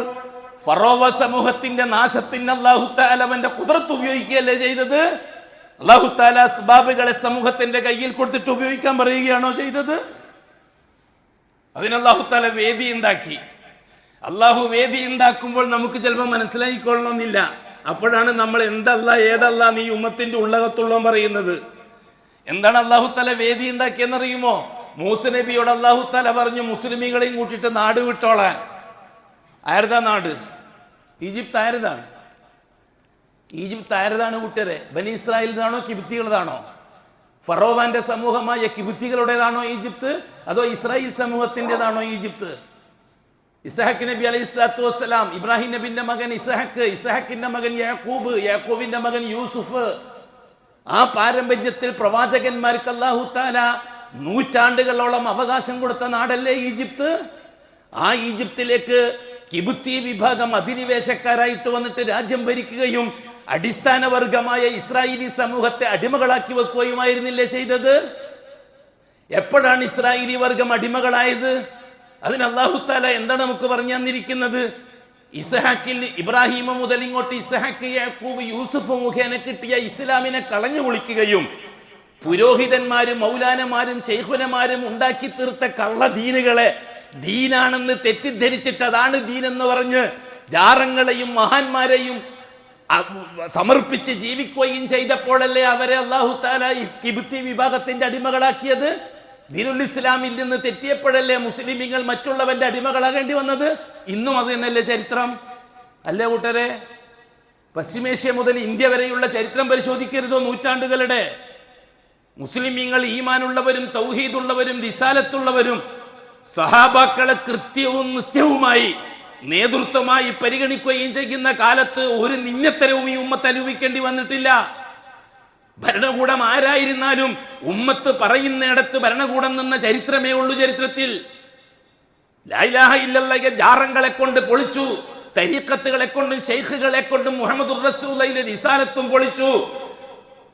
ഫറോവ സമൂഹത്തിന്റെ നാശത്തിന് അല്ലാഹു തആല അവന്റെ ഖുദ്റത്ത് ഉപയോഗിക്കുകയല്ലേ ചെയ്തത്? അല്ലാഹു തആല അസ്ബാബുകളെ സമൂഹത്തിന്റെ കയ്യിൽ കൊടുത്തിട്ട് ഉപയോഗിക്കാൻ പറയുകയാണോ ചെയ്തത്? അതിന് അല്ലാഹു തആല വേദി ഉണ്ടാക്കി. അല്ലാഹു വേദി ഉണ്ടാക്കുമ്പോൾ നമുക്ക് ചിലപ്പോൾ മനസ്സിലായിക്കൊള്ളണമെന്നില്ല. അപ്പോഴാണ് നമ്മൾ എന്തല്ല ഏതല്ല നീ ഉമ്മത്തിന്റെ ഉള്ളകത്തുള്ളവൻ പറയുന്നത്. എന്താണ് അള്ളാഹു തആല വേദി ഉണ്ടാക്കിയെന്നറിയുമോ? മൂസ നബിയോട് അള്ളാഹു തആല പറഞ്ഞു മുസ്ലിമീങ്ങളെയും കൂട്ടിയിട്ട് നാട് വിട്ടോളാൻ. ആരതാ നാട്? ഈജിപ്ത്. ആരതാണ് ഈജിപ്ത്? ആരതാണ് കൂട്ടരെ? ബനി ഇസ്രായേലിനാണോ കിബിത്തികളതാണോ? ഫറോവാന്റെ സമൂഹമായ കിബിത്തികളുടേതാണോ ഈജിപ്ത്, അതോ ഇസ്രായേൽ സമൂഹത്തിൻ്റെതാണോ ഈജിപ്ത്? ഇസ്ഹാഖ് നബി അലൈഹി സ്വലാത്തു വസ്സലാം, ഇബ്രാഹിം നബിന്റെ മകൻ ഇസ്ഹാഖ്, ഇസ്ഹാഖിന്റെ മകൻ യാക്കൂബ്, യാക്കൂബിന്റെ മകൻ യൂസുഫ്. ആ പാരമ്പര്യത്തിൽ പ്രവാചകന്മാർക്ക് അല്ലാഹു തആല നൂറ്റാണ്ടുകളോളം അവകാശം കൊടുത്ത നാടല്ലേ ഈജിപ്ത്. ആ ഈജിപ്തിലേക്ക് കിബുത്തി വിഭാഗം അധിനിവേശക്കാരായിട്ട് വന്നിട്ട് രാജ്യം ഭരിക്കുകയും അടിസ്ഥാന വർഗമായ ഇസ്രായേലി സമൂഹത്തെ അടിമകളാക്കി വെക്കുകയുമായിരുന്നില്ലേ ചെയ്തത്? എപ്പോഴാണ് ഇസ്രായേലി വർഗം അടിമകളായത്? അതിന് അല്ലാഹു തആല എന്താണ് നമുക്ക് പറഞ്ഞു തന്നിരിക്കുന്നത്? ഇസ്ഹാഖിൽ ഇബ്രാഹിം മുതൽ ഇങ്ങോട്ട് ഇസ്ഹാഖ്, യാക്കൂബ്, യൂസുഫ് മുഖേന കിട്ടിയ ഇസ്ലാമിനെ കളഞ്ഞു കുളിക്കുകയും പുരോഹിതന്മാരും മൗലാനമാരും ശൈഖുനമാരും ഉണ്ടാക്കി തീർത്ത കള്ളദീനുകളെ ദീനാണെന്ന് തെറ്റിദ്ധരിച്ചിട്ട് അതാണ് ദീൻ എന്ന് പറഞ്ഞ് ജാറങ്ങളെയും മഹാന്മാരെയും സമർപ്പിച്ച് ജീവിക്കുകയും ചെയ്തപ്പോഴല്ലേ അവരെ അല്ലാഹു തആല ഈ കിബിത്തി വിഭാഗത്തിന്റെ അടിമകളാക്കിയത്? ദീനുൽ ഇസ്ലാമിൽ നിന്ന് തെറ്റിയപ്പോഴല്ലേ മുസ്ലിമീങ്ങൾ മറ്റുള്ളവന്റെ അടിമകളാകേണ്ടി വന്നത്? ഇന്നും അത് തന്നെയല്ലേ ചരിത്രം? അല്ലേ കൂട്ടരെ? പശ്ചിമേഷ്യ മുതൽ ഇന്ത്യ വരെയുള്ള ചരിത്രം പരിശോധിക്കരുതോ? നൂറ്റാണ്ടുകളുടെ മുസ്ലിമീങ്ങൾ ഈമാനുള്ളവരും തൗഹീദുള്ളവരും റിസാലത്തുള്ളവരും സഹാബാക്കളെ കൃത്യവും നിശ്ചയവുമായി നേതൃത്വമായി പരിഗണിക്കുകയും ചെയ്യുന്ന കാലത്ത് ഒരു നിന്നത്തരവും ഈ ഉമ്മത്ത് അനുഭവിക്കേണ്ടി വന്നിട്ടില്ല. ഭരണകൂടം ആരായിരുന്നാലും ഉമ്മത്ത് പറയുന്നിടത്ത് ഭരണകൂടം നിന്ന ചരിത്രമേ ഉള്ളൂ. ചരിത്രത്തിൽ ലാ ഇലാഹ ഇല്ലല്ലാഹ് ജാറങ്ങളെ കൊണ്ട് പൊളിച്ചു, തരീഖത്തുകളെ കൊണ്ടും ശൈഖുകളെ കൊണ്ടും മുഹമ്മദുർ റസൂലുള്ളാഹിന്റെ റിസാലത്തും പൊളിച്ചു.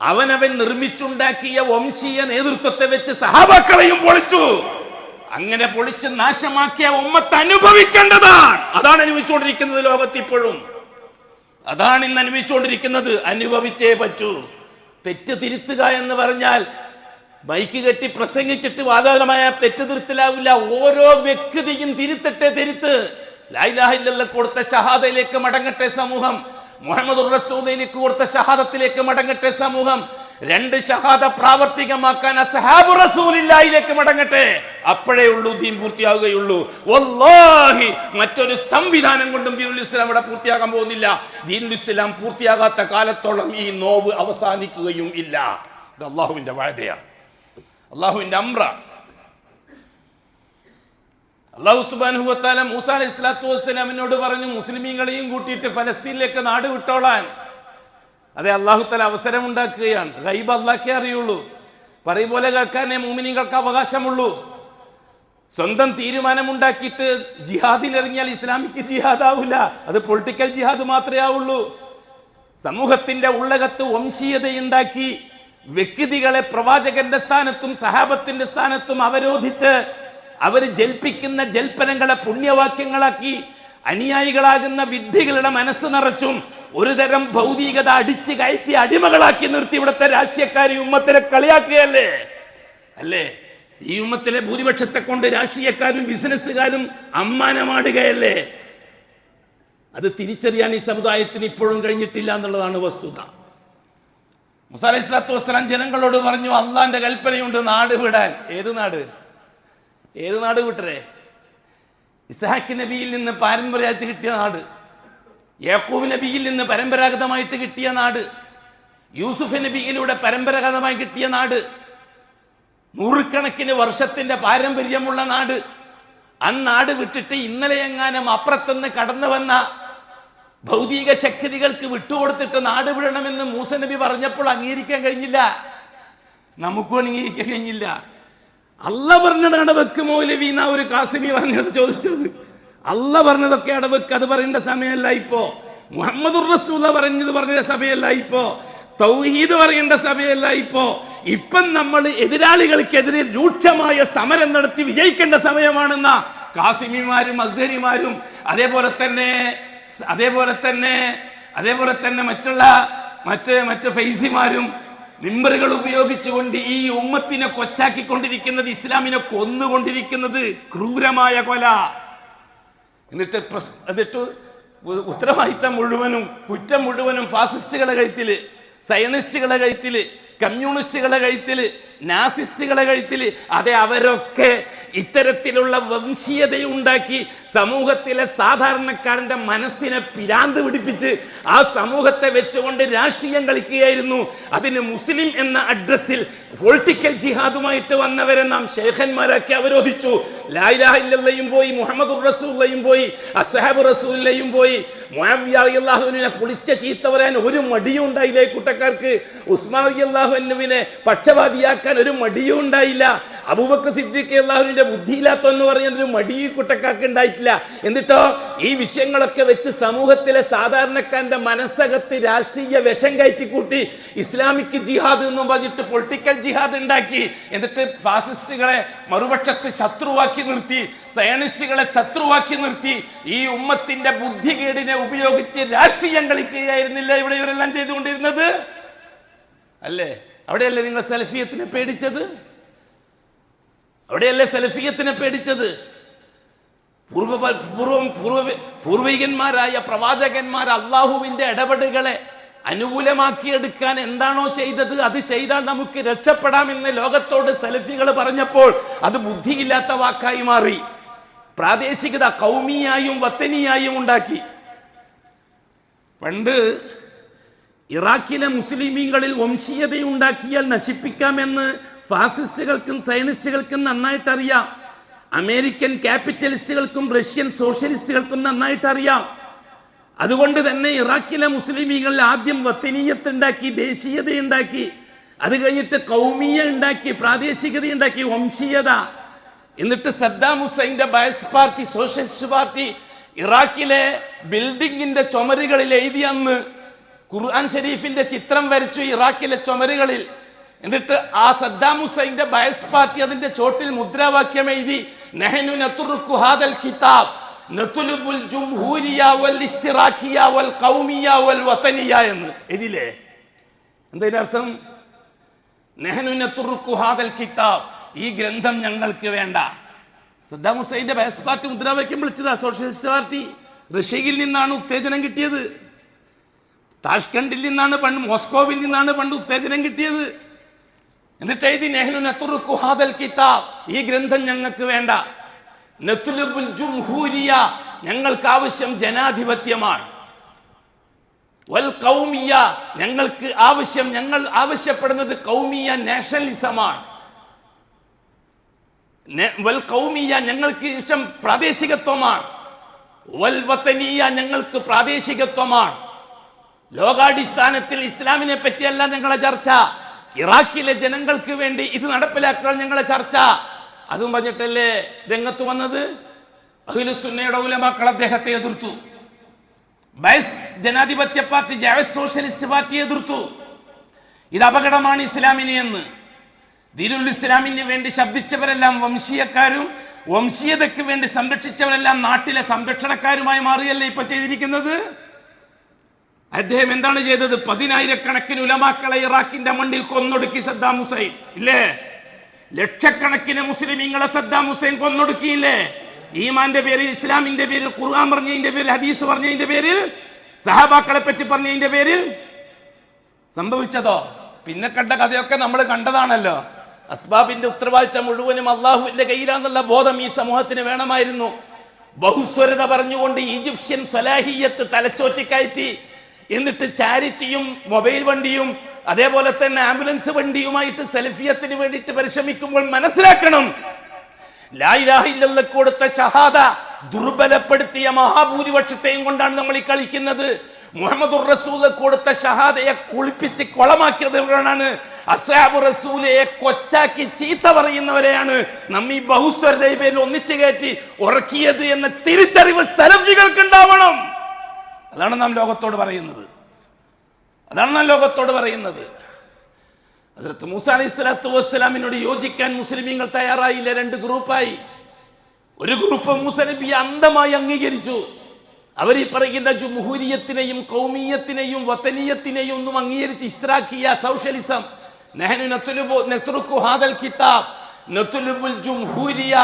അവനവൻ നിർമ്മിച്ചുണ്ടാക്കിയ വംശീയ നേതൃത്വത്തെ വെച്ച് സഹാബാക്കളെയും പൊളിച്ചു. അങ്ങനെ പൊളിച്ച് നാശമാക്കിയ ഉമ്മത്ത് അനുഭവിക്കേണ്ടതാണ്. അതാണ് അനുഭവിച്ചുകൊണ്ടിരിക്കുന്നത് ലോകത്ത് ഇപ്പോഴും. അതാണ് ഇന്ന് അനുഭവിച്ചുകൊണ്ടിരിക്കുന്നത്. അനുഭവിച്ചേ പറ്റൂ. തെറ്റ് തിരുത്തുക എന്ന് പറഞ്ഞാൽ മൈക്ക് കെട്ടി പ്രസംഗിച്ചിട്ട് വാദപരമായ തെറ്റ് തിരുത്തലാവില്ല. ഓരോ വ്യക്തിയും തിരുത്തട്ടെ. തിരുത്ത്. ലാ ഇലാഹ ഇല്ലല്ലാഹ് കൊടുത്ത ഷഹാദയിലേക്ക് മടങ്ങട്ടെ സമൂഹം. മുഹമ്മദുർ റസൂലിലേക്ക് കൊടുത്ത ഷഹാദത്തിലേക്ക് മടങ്ങട്ടെ സമൂഹം. രണ്ട് ഷഹാദ പ്രാവർത്തികമാക്കാൻ അസ്ഹാബു റസൂലില്ലാഹിലേക്ക് മടങ്ങട്ടെ. അപ്പോഴേ ഉള്ളൂ ദീൻ പൂർത്തിയാവുകയുള്ളൂ. വല്ലാഹി മറ്റൊരു സംവിധാനം കൊണ്ടും ദീനുൽ ഇസ്ലാം ഇവിടെ പൂർത്തിയാകാൻ പോകുന്നില്ല. ദീനുൽ ഇസ്ലാം പൂർത്തിയാകാത്ത കാലത്തോളം ഈ നോവ് അവസാനിക്കുകയും ഇല്ല. ഇത് അള്ളാഹുവിന്റെ വാഅദയാണ്, അള്ളാഹുവിന്റെ അംറ. അല്ലാഹു സുബ്ഹാനഹു വ തആല മൂസാ അലൈഹി സ്വലാത്തു വസ്സലാമിനോട് പറഞ്ഞു മുസ്ലിമീങ്ങളെയും കൂട്ടിയിട്ട് ഫലസ്തീനിലേക്ക് നാട് വിട്ടോളാൻ. അതെ, അല്ലാഹു തആല അവസരം ഉണ്ടാക്കുകയാണ്. ഗൈബ് അല്ലാഹ്ക്കേ അറിയുള്ളൂ. പറയും പോലെ കേൾക്കാനേ മുഅ്മിനീങ്ങൾക്ക് അവകാശമുള്ളൂ. സ്വന്തം തീരുമാനമുണ്ടാക്കിയിട്ട് ജിഹാദിനിറങ്ങിയാൽ ഇസ്ലാമിക് ജിഹാദ് ആവില്ല. അത് പൊളിറ്റിക്കൽ ജിഹാദ് മാത്രമേ ആവുള്ളൂ. സമൂഹത്തിന്റെ ഉള്ളകത്ത് വംശീയതയുണ്ടാക്കി വ്യക്തികളെ പ്രവാചകന്റെ സ്ഥാനത്തും സഹാബത്തിന്റെ സ്ഥാനത്തും അവരോധിച്ച് അവർ ജൽപ്പിക്കുന്ന ജൽപ്പനങ്ങളെ പുണ്യവാക്യങ്ങളാക്കി അനുയായികളാകുന്ന വിഡ്ഢികളുടെ മനസ്സ് നിറച്ചും ഒരു തരം ഭൗതികത അടിച്ചു കയറ്റി അടിമകളാക്കി നിർത്തി ഇവിടുത്തെ രാഷ്ട്രീയക്കാർ ഈ ഉമ്മത്തിനെ കളിയാക്കുകയല്ലേ? അല്ലേ? ഈ ഉമ്മത്തിലെ ഭൂരിപക്ഷത്തെ കൊണ്ട് രാഷ്ട്രീയക്കാരും ബിസിനസ്സുകാരും അമ്മാനമാടുകയല്ലേ? അത് തിരിച്ചറിയാൻ ഈ സമുദായത്തിന് ഇപ്പോഴും കഴിഞ്ഞിട്ടില്ല എന്നുള്ളതാണ് വസ്തുത. മൂസാ അലൈഹി സ്വലാത്തു വസ്സലാം ജനങ്ങളോട് പറഞ്ഞു അള്ളാന്റെ കൽപ്പനയുണ്ട് നാട് വിടാൻ. ഏത് നാട്? ഏത് നാട് വിട്ടരെ? ഇസ്ഹാഖ് നബിയിൽ നിന്ന് പാരമ്പര്യമായിട്ട് കിട്ടിയ നാട്, യാക്കൂബ് നബിയിൽ നിന്ന് പരമ്പരാഗതമായിട്ട് കിട്ടിയ നാട്, യൂസുഫ് നബിയിലൂടെ പരമ്പരാഗതമായി കിട്ടിയ നാട്, നൂറുകണക്കിന് വർഷത്തിന്റെ പാരമ്പര്യമുള്ള നാട്. അന്നാട് വിട്ടിട്ട് ഇന്നലെ എങ്ങാനും അപ്പുറത്തുനിന്ന് കടന്നു വന്ന ഭൗതിക ശക്തികൾക്ക് വിട്ടുകൊടുത്തിട്ട് നാട് വിടണമെന്ന് മൂസ നബി പറഞ്ഞപ്പോൾ അംഗീകരിക്കാൻ കഴിഞ്ഞില്ല. നമുക്കും അംഗീകരിക്കാൻ കഴിഞ്ഞില്ല. അല്ല പറഞ്ഞത് അടവെക്ക് മൗലവി എന്നാ ഒരു കാസിമി പറഞ്ഞത് ചോദിച്ചത്. അല്ല പറഞ്ഞതൊക്കെ അടവെക്ക്, അത് പറയേണ്ട സമയമല്ല ഇപ്പോ. മുഹമ്മദുർ റസൂൽ പറഞ്ഞ സമയമല്ല ഇപ്പോ. തൗഹീദ് പറയേണ്ട സമയമല്ല ഇപ്പോ. ഇപ്പം നമ്മൾ എതിരാളികൾക്കെതിരെ രൂക്ഷമായ സമരം നടത്തി വിജയിക്കേണ്ട സമയമാണെന്ന കാസിമിമാരും അസ്ഹരിമാരും അതേപോലെ തന്നെ മറ്റ് ഫൈസിമാരും മിമ്പറുകൾ ഉപയോഗിച്ചുകൊണ്ട് ഈ ഉമ്മത്തിനെ കൊച്ചാക്കിക്കൊണ്ടിരിക്കുന്നത്, ഇസ്ലാമിനെ കൊന്നുകൊണ്ടിരിക്കുന്നത് ക്രൂരമായ കൊല. എന്നിട്ട് ഉത്തരവാദിത്തം മുഴുവനും കുറ്റം മുഴുവനും ഫാസിസ്റ്റുകളുടെ കഴുത്തില്, സയനിസ്റ്റുകളുടെ കഴുത്തില്, കമ്മ്യൂണിസ്റ്റുകളെ കഴുത്തിൽ, നാസിസ്റ്റുകളെ കഴുത്തിൽ. അതെ, അവരൊക്കെ ഇത്തരത്തിലുള്ള വംശീയതയുണ്ടാക്കി സമൂഹത്തിലെ സാധാരണക്കാരന്റെ മനസ്സിനെ പിരാന്ത് പിടിപ്പിച്ച് ആ സമൂഹത്തെ വെച്ചുകൊണ്ട് രാഷ്ട്രീയം കളിക്കുകയായിരുന്നു. അതിന് മുസ്ലിം എന്ന അഡ്രസ്സിൽ പൊളിറ്റിക്കൽ ജിഹാദുമായിട്ട് വന്നവരെ നാം ശേഖന്മാരാക്കി അവരോധിച്ചു. ലാ ഇലാഹ ഇല്ലല്ലയും പോയി, മുഹമ്മദുർ റസൂലുള്ളയും പോയി, അസ്ഹാബ് റസൂലുള്ളയും പോയി. മുആവിയ റളിയല്ലാഹുവിനെ പൊളിച്ച ചീത്ത പറയാൻ ഒരു മടിയും ഉണ്ടായില്ല ഈ കൂട്ടക്കാർക്ക്. ഉസ്മാൻ റളിയല്ലാഹു അൻഹുവിനെ പക്ഷപാതിയാക്കാൻ ഒരു മടിയും ഉണ്ടായില്ല. അബൂബക്കർ സിദ്ദീഖ് റളിയല്ലാഹുവിന്റെ ബുദ്ധിയില്ലാത്തെന്ന് പറയുന്ന ഒരു മടി ഈ കൂട്ടക്കാർക്ക് ഉണ്ടായിട്ടില്ല. എന്നിട്ടോ ഈ വിഷയങ്ങളൊക്കെ വെച്ച് സമൂഹത്തിലെ സാധാരണക്കാരന്റെ മനസ്സകത്ത് രാഷ്ട്രീയ വിഷം കയറ്റിക്കൂട്ടി ഇസ്ലാമിക് ജിഹാദ് എന്നും പറഞ്ഞിട്ട് പൊളിറ്റിക്കൽ ജിഹാദ് ഉണ്ടാക്കി. എന്നിട്ട് ഫാസിസ്റ്റുകളെ മറുപക്ഷത്ത് ശത്രുവാക്കി നിർത്തി, സയനിസ്റ്റുകളെ ശത്രുവാക്കി നിർത്തി. ഈ ഉമ്മത്തിന്റെ ബുദ്ധികേടിനെ ഉപയോഗിച്ച് രാഷ്ട്രീയം കളിക്കുകയായിരുന്നില്ല ഇവിടെ ഇവരെല്ലാം ചെയ്തുകൊണ്ടിരുന്നത്? അല്ലേ? അവിടെയല്ലേ നിങ്ങൾ സലഫിയത്തിനെ പേടിച്ചത്? അവിടെയല്ലേ സലഫിയത്തിനെ പേടിച്ചത്? പൂർവികന്മാരായ പ്രവാചകന്മാർ അള്ളാഹുവിന്റെ ഇടപെടലുകളെ അനുകൂലമാക്കിയെടുക്കാൻ എന്താണോ ചെയ്തത് അത് ചെയ്താൽ നമുക്ക് രക്ഷപ്പെടാമെന്ന് ലോകത്തോട് സലഫികൾ പറഞ്ഞപ്പോൾ അത് ബുദ്ധിയില്ലാത്ത വാക്കായി മാറി. പ്രാദേശികത കൗമിയായും വത്തനിയായും ഉണ്ടാക്കി. പണ്ട് ഇറാഖിലെ മുസ്ലിമീങ്ങളിൽ വംശീയതയുണ്ടാക്കിയാൽ നശിപ്പിക്കാമെന്ന് ഫാസിസ്റ്റുകൾക്കും സയനിസ്റ്റുകൾക്കും നന്നായിട്ട് അറിയാം. അമേരിക്കൻ ക്യാപിറ്റലിസ്റ്റുകൾക്കും റഷ്യൻ സോഷ്യലിസ്റ്റുകൾക്കും നന്നായിട്ട് അറിയാം. അതുകൊണ്ട് തന്നെ ഇറാഖിലെ മുസ്ലിമീങ്ങളിൽ ആദ്യം വത്തനീയത്ത് ഉണ്ടാക്കി, ദേശീയത ഉണ്ടാക്കി. അത് കഴിഞ്ഞിട്ട് കൗമിയ ഉണ്ടാക്കി, പ്രാദേശികത ഉണ്ടാക്കി, വംശീയത. എന്നിട്ട് സദ്ദാം ഹുസൈന്റെ ബയസ് പാർട്ടി, സോഷ്യലിസ്റ്റ് പാർട്ടി ഇറാഖിലെ ബിൽഡിങ്ങിന്റെ ചുമരുകളിൽ എഴുതി അന്ന് ഖുർആൻ ഷരീഫിന്റെ ചിത്രം വരച്ചു ഇറാഖിലെ ചുമരുകളിൽ. എന്നിട്ട് ആ സദ്ദാം ഹുസൈന്റെ ബയസ് പാർട്ടി അതിന്റെ ചോട്ടിൽ മുദ്രാവാക്യം എഴുതി, നഹ്നു നതുറുക്കു ഹാദൽ കിതാബ് നതുലുബുൽ ജംഹൂരിയ വൽ ഇസ്തിറാഖിയ വൽ ഖൗമിയ വൽ വതനിയ എന്ന് എഴുതില്ലേ? എന്താ അർത്ഥം? നഹ്നു നതുറുക്കു ഹാദൽ കിതാബ്, ഈ ഗ്രന്ഥം ഞങ്ങൾക്ക് വേണ്ട. സദ്ദാം ഹുസൈന്റെ ബയസ് പാർട്ടി മുദ്രാവാക്യം വിളിച്ചതാ സോഷ്യലിസ്റ്റ് പാർട്ടി. റഷ്യയിൽ നിന്നാണ് ഉത്തേജനം കിട്ടിയത്, താഷ്കണ്ടിൽ നിന്നാണ് പണ്ട്, മോസ്കോവിൽ നിന്നാണ് പണ്ട് ഉത്തേജനം കിട്ടിയത്. എന്നിട്ട് എഴുതി നഹ്നു നതുറുക്കു ഹാദൽ കിതാബ്, ഈ ഗ്രന്ഥം ഞങ്ങൾക്ക് വേണ്ട. നതുലുബുൽ ജംഹൂരിയ, ഞങ്ങൾക്ക് ആവശ്യം ജനാധിപത്യമാണ്. വൽ ഖൗമിയ, ഞങ്ങൾക്ക് ആവശ്യം, ഞങ്ങൾ ആവശ്യപ്പെടുന്നത് കൗമിയ നാഷണലിസമാണ്. വൽ ഖൗമിയ, ഞങ്ങൾക്ക് ഇഷ്ടം പ്രാദേശികത്വമാണ്. വൽ വതനിയ, ഞങ്ങൾക്ക് പ്രാദേശികത്വമാണ്. ലോകാടിസ്ഥാനത്തിൽ ഇസ്ലാമിനെ പറ്റിയല്ല ഞങ്ങളെ ചർച്ച, ഇറാഖിലെ ജനങ്ങൾക്ക് വേണ്ടി ഇത് നടപ്പിലാക്കാൻ ഞങ്ങളെ ചർച്ച. അതും പറഞ്ഞിട്ടല്ലേ രംഗത്ത് വന്നത്. അഹ്ലുസുന്നയുടെ ഉലമാക്കൾ അദ്ദേഹത്തെ എതിർത്തു. ബയസ് ജനാധിപത്യ പാർട്ടി, ജാവസ് സോഷ്യലിസ്റ്റ് പാർട്ടി എതിർത്തു. ഇത് അപകടമാണ് ഇസ്ലാമിന് എന്ന്. ദീനുൽ ഇസ്ലാമിന് വേണ്ടി ശബ്ദിച്ചവരെല്ലാം വംശീയക്കാരും വംശീയതയ്ക്ക് വേണ്ടി സംരക്ഷിച്ചവരെല്ലാം നാട്ടിലെ സംരക്ഷണക്കാരുമായി മാറിയല്ലേ ഇപ്പൊ ചെയ്തിരിക്കുന്നത്. അദ്ദേഹം എന്താണ് ചെയ്തത്? 10,000-കണക്കിന് ഉലമാക്കളെ ഇറാഖിന്റെ മണ്ണിൽ കൊന്നൊടുക്കി സദ്ദാം ഹുസൈൻ ഇല്ലേ? ലക്ഷക്കണക്കിന് മുസ്ലിമീങ്ങളെ സദ്ദാം ഹുസൈൻ കൊന്നൊടുക്കിയില്ലേ? ഈമാന്റെ പേരിൽ, ഇസ്ലാമിന്റെ പേരിൽ, ഖുർആൻ പറഞ്ഞതിന്റെ പേരിൽ, ഹദീസ് പറഞ്ഞതിന്റെ പേരിൽ, സഹാബാക്കളെ പറ്റി പറഞ്ഞതിന്റെ പേരിൽ സംഭവിച്ചതോ? പിന്നെ കണ്ട കഥയൊക്കെ നമ്മൾ കണ്ടതാണല്ലോ. അസ്ബാബിന്റെ ഉത്തരവാദിത്തം മുഴുവനും അള്ളാഹുവിന്റെ കയ്യിലാന്നുള്ള ബോധം ഈ സമൂഹത്തിന് വേണമായിരുന്നു. ബഹുസ്വരത പറഞ്ഞുകൊണ്ട് ഈജിപ്ഷ്യൻ സലാഹിയത്ത് തലച്ചോറ്റിക്കയറ്റി, എന്നിട്ട് ചാരിറ്റിയും മൊബൈൽ വണ്ടിയും അതേപോലെ തന്നെ ആംബുലൻസ് വണ്ടിയുമായിട്ട് സലഫിയത്തിന് വേണ്ടിയിട്ട് പരിശ്രമിക്കുമ്പോൾ മനസ്സിലാക്കണം, ലാ ഇലാഹ ഇല്ലല്ലാഹ് കൊടുത്ത ഷഹാദ ദുർബലപ്പെടുത്തിയ മഹാഭൂരിപക്ഷത്തെയും കൊണ്ടാണ് നമ്മൾ ഈ കളിക്കുന്നത്. മുഹമ്മദുർ റസൂൽ കൊടുത്ത ഷഹാദയെ കുളിപ്പിച്ച് കൊളമാക്കിയവരാണ്. അസ്ഹാബ് റസൂലയെ കൊച്ചാക്കി ചീത്ത പറയുന്നവരെയാണ് നമ്മ ഈ ബഹുസ്വരതയുടെ പേരിൽ ഒന്നിച്ചു കയറ്റി ഉറക്കിയത് എന്ന തിരിച്ചറിവ് സലഫികൾക്ക് ഉണ്ടാവണം. അതാണ് നാം ലോകത്തോട് പറയുന്നത്. ഹദ്റത്ത് മൂസാ അലൈഹിസ്സലാത്തു വസ്സലാമിനോട് യോജിക്കാൻ മുസ്ലിമീങ്ങൾ തയ്യാറായില്ല. 2 ഗ്രൂപ്പായി. ഒരു ഗ്രൂപ്പ് മൂസാ നബിയെ അന്ധമായി അംഗീകരിച്ചു. അവർ ഈ പറയുന്ന ജംഹൂരിയത്തിനെയും കൗമിയത്തിനെയും വതനിയത്തിനെയും ഒന്നും അംഗീകരിച്ച് ഇസ്രാഖിയ സോഷ്യലിസം, നഹ്നു നതുറുക്കു ഹാദൽ കിതാബ് നതുലുബുൽ ജംഹൂരിയ,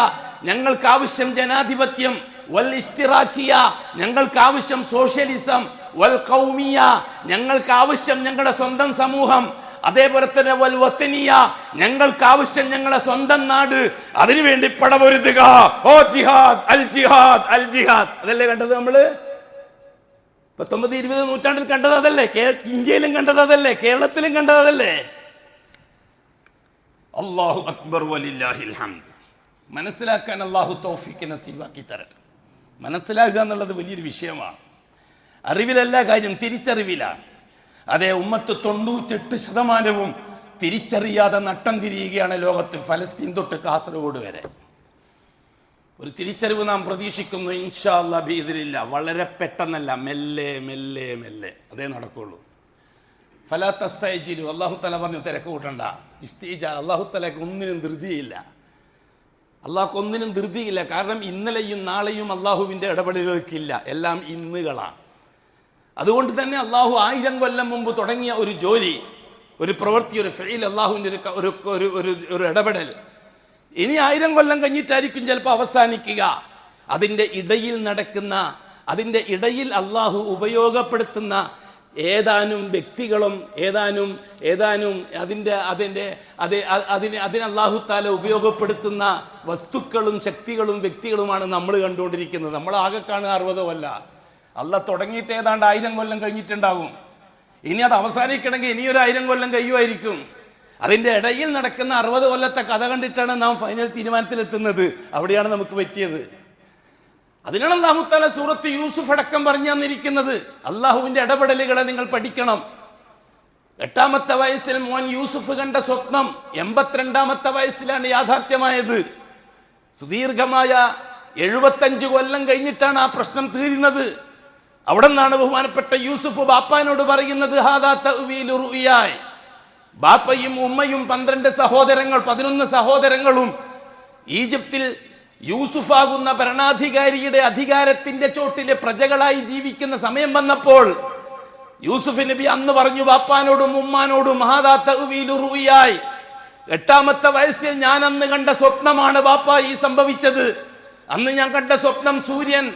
ഞങ്ങൾക്ക് ആവശ്യം ജനാധിപത്യം, വൽ ഇസ്തിറാഖിയ, ഞങ്ങൾക്ക് ആവശ്യം സോഷ്യലിസം, വൽ ഖൗമിയ, ഞങ്ങൾക്ക് ആവശ്യം ഞങ്ങളുടെ സ്വന്തം സമൂഹം. അതേപോലെ തന്നെ വൽ വതനിയ, ഞങ്ങൾക്ക് ആവശ്യം ഞങ്ങളെ സ്വന്തം നാട്, അതിനുവേണ്ടി പടപൊരുതുക. ഓ ജിഹാദ് അൽ ജിഹാദ് അൽ ജിഹാദ്. അതല്ലേ കണ്ടത് നമ്മള് 19-20 നൂറ്റാണ്ടിൽ കണ്ടത് അതല്ലേ? ഇന്ത്യയിലും കണ്ടത് അതല്ലേ? കേരളത്തിലും കണ്ടത് അതല്ലേ? അല്ലാഹു അക്ബർ വലില്ലാഹിൽ ഹംദ്. മനസ്സിലാക്കാൻ അല്ലാഹു തൗഫീഖ് നസീബാക്കി തരട്ടെ. മനസ്സിലാക്കുക എന്നുള്ളത് വലിയൊരു വിഷയമാണ്. അറിവിലല്ല കാര്യം, തിരിച്ചറിവിലാണ്. അതേ ഉമ്മത്ത് 98% തിരിച്ചറിയാതെ നട്ടം തിരിയുകയാണ് ലോകത്ത്, ഫലസ്തീൻ തൊട്ട് കാസർഗോഡ് വരെ. ഒരു തിരിച്ചറിവ് നാം പ്രതീക്ഷിക്കുന്നു ഇൻഷാ അല്ലാഹ് ബിഇദ്നില്ലാ. വളരെ പെട്ടെന്നല്ല, മെല്ലെ മെല്ലെ മെല്ലെ അതേ നടക്കുള്ളൂ. ഫലാ തസ്തഅജിലു, അല്ലാഹു തആല പറഞ്ഞു തിരക്ക് കൂട്ടണ്ട. ഇസ്തിജാ, അല്ലാഹു തആലക്ക് ഒന്നിനും ധൃതിയില്ല. അള്ളാഹ്ക്ക് ഒന്നിനും ധൃതിയില്ല. കാരണം ഇന്നലെയും നാളെയും അള്ളാഹുവിൻ്റെ ഇടപെടലുകൾക്കില്ല, എല്ലാം ഇന്നുകളാണ്. അതുകൊണ്ട് തന്നെ അള്ളാഹു 1000 കൊല്ലം മുമ്പ് തുടങ്ങിയ ഒരു ജോലി, ഒരു പ്രവൃത്തി, ഒരു ഫെയിൽ, അള്ളാഹുവിൻ്റെ ഒരു ഇടപെടൽ ഇനി 1000 കൊല്ലം കഴിഞ്ഞിട്ടായിരിക്കും ചിലപ്പോൾ അവസാനിക്കുക. അതിൻ്റെ ഇടയിൽ നടക്കുന്ന, അതിൻ്റെ ഇടയിൽ അള്ളാഹു ഉപയോഗപ്പെടുത്തുന്ന ഏതാനും വ്യക്തികളും അതിന് അല്ലാഹു തആല ഉപയോഗപ്പെടുത്തുന്ന വസ്തുക്കളും ശക്തികളും വ്യക്തികളുമാണ് നമ്മൾ കണ്ടുകൊണ്ടിരിക്കുന്നത്. നമ്മൾ ആകെ കാണുക 60 കൊല്ല. അള്ളാഹ് തുടങ്ങിയിട്ട് ഏതാണ്ട് 1000 കൊല്ലം കഴിഞ്ഞിട്ടുണ്ടാകും. ഇനി അത് അവസാനിക്കണമെങ്കിൽ ഇനിയൊരു 1000 കൊല്ലം കഴിയുമായിരിക്കും. അതിൻ്റെ ഇടയിൽ നടക്കുന്ന 60 കൊല്ലത്തെ കഥ കണ്ടിട്ടാണ് നാം ഫൈനൽ തീരുമാനത്തിലെത്തുന്നത്. അവിടെയാണ് നമുക്ക് പറ്റിയത്. അതിനാണ് അല്ലാഹു തആല സൂറത്ത് യൂസുഫ് അടക്കം പറഞ്ഞു തന്നിരിക്കുന്നത്. അള്ളാഹുവിന്റെ ഇടപെടലുകളെ നിങ്ങൾ പഠിക്കണം. 8-ാമത്തെ വയസ്സിൽ മോൻ യൂസുഫ് കണ്ട സ്വപ്നം 82-ാമത്തെ വയസ്സിലാണ് യാഥാർത്ഥ്യമായത്. സുദീർഘമായ 75 കൊല്ലം കഴിഞ്ഞിട്ടാണ് ആ പ്രശ്നം തീരുന്നത്. അവിടെ നിന്നാണ് ബഹുമാനപ്പെട്ട യൂസുഫ് ബാപ്പാനോട് പറയുന്നത്, ഹാദാ തഅ്വീലു റുഅയായ്. ബാപ്പയും ഉമ്മയും 12 സഹോദരങ്ങൾ, 11 സഹോദരങ്ങളും ഈജിപ്തിൽ യൂസുഫാകുന്ന ഭരണാധികാരിയുടെ അധികാരത്തിന്റെ ചോട്ടിലെ പ്രജകളായി ജീവിക്കുന്ന സമയം വന്നപ്പോൾ യൂസുഫ് നബി അന്ന് പറഞ്ഞു ബാപ്പാനോടും ഉമ്മാനോടും, ഹാദാ തഅ്വീലു റുഅയായ്, 8-ാമത്തെ വയസ്സിൽ ഞാൻ അന്ന് കണ്ട സ്വപ്നമാണ് ബാപ്പ ഈ സംഭവിച്ചത്. അന്ന് ഞാൻ കണ്ട സ്വപ്നം സൂര്യൻ,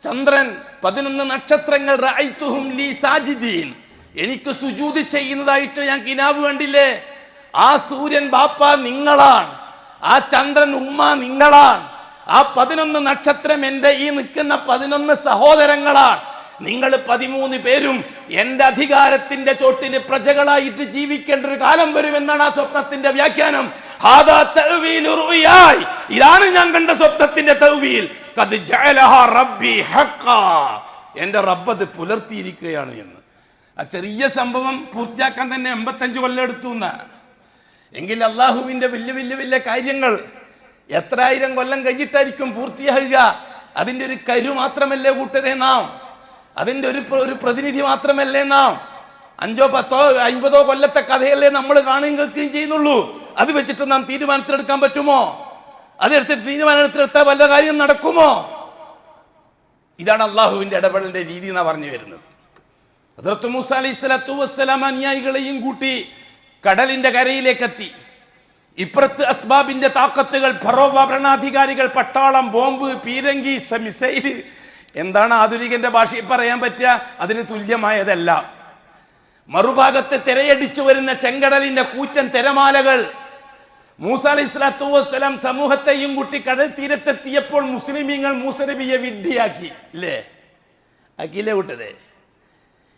ചന്ദ്രൻ, 11 നക്ഷത്രങ്ങൾ, റഅയ്തുഹും ലീ സാജിദീൻ, എനിക്ക് സുജൂദ് ചെയ്യുന്നതായിട്ട് ഞാൻ കിനാവ് കണ്ടില്ലേ. ആ സൂര്യൻ ബാപ്പ നിങ്ങളാണ്, ആ ചന്ദ്രൻ ഉമ്മ നിങ്ങളാണ്, ആ 11 നക്ഷത്രം എൻ്റെ ഈ നിൽക്കുന്ന 11 സഹോദരങ്ങളാണ്. നിങ്ങൾ 13 പേരും എൻ്റെ അധികാരത്തിന്റെ ചോട്ടിന് പ്രജകളായിട്ട് ജീവിക്കേണ്ട ഒരു കാലം വരുമെന്നാണ് ആ സ്വപ്നത്തിന്റെ വ്യാഖ്യാനം. ഹാദാ തഅ്വീലു റുഅയായ്, ഇതാണ് ഞാൻ കണ്ട സ്വപ്നത്തിന്റെ തഅ്വീൽ. ഖദ് ജഅലഹാ റബ്ബി ഹഖ്ഖാ, എൻ്റെ റബ്ബ് അത് പുലർത്തിയിരിക്കുകയാണ് എന്ന്. ആ ചെറിയ സംഭവം പൂർത്തിയാക്കാൻ തന്നെ 85 കൊല്ലം എടുത്തു എന്നാണ്. എങ്കിൽ അള്ളാഹുവിന്റെ വലിയ കാര്യങ്ങൾ എത്ര 1000 കൊല്ലം കഴിഞ്ഞിട്ടായിരിക്കും പൂർത്തിയാകുക? അതിൻ്റെ ഒരു കരു മാത്രമല്ലേ കൂട്ടരെ നാം, അതിൻ്റെ ഒരു പ്രതിനിധി മാത്രമല്ലേ നാം. 5, 10, 50 കൊല്ലത്തെ കഥയല്ലേ നമ്മൾ കാണുകയും കേൾക്കുകയും ചെയ്യുന്നുള്ളൂ. അത് വെച്ചിട്ട് നാം തീരുമാനത്തിലെടുക്കാൻ പറ്റുമോ? അതെടുത്തിട്ട് തീരുമാനത്തിലെടുത്താൽ വല്ല കാര്യം നടക്കുമോ? ഇതാണ് അള്ളാഹുവിന്റെ ഇടപെടലിന്റെ രീതി എന്നാ പറഞ്ഞു വരുന്നത്. ഹദ്റത്ത് മൂസ അലൈഹിസ്സലാത്തു വസ്സലാം അനുയായികളെയും കൂട്ടി കടലിന്റെ കരയിലേക്ക് എത്തി. ഇപ്പുറത്ത് അസ്ബാബിന്റെ താക്കത്തുകൾ, ഫറോവ ഭരണാധികാരികൾ, പട്ടാളം, ബോംബ്, പീരങ്കി, മിസൈല്, എന്താണ് ആധുനികന്റെ ഭാഷയിൽ പറയാൻ പറ്റുക, അതിന് തുല്യമായതല്ല. മറുഭാഗത്ത് തിരയടിച്ചു വരുന്ന ചെങ്കടലിന്റെ കൂറ്റൻ തിരമാലകൾ. മൂസ അലൈഹിസ്സലാത്തു വസ്സലാം സമൂഹത്തെയും കൂട്ടി കടൽ തീരത്തെത്തിയപ്പോൾ മുസ്ലിമീങ്ങൾ മൂസ നബിയെ വിഡ്ഢിയാക്കി, ഇല്ലേ? ആക്കിയില്ലേ കൂട്ടരെ?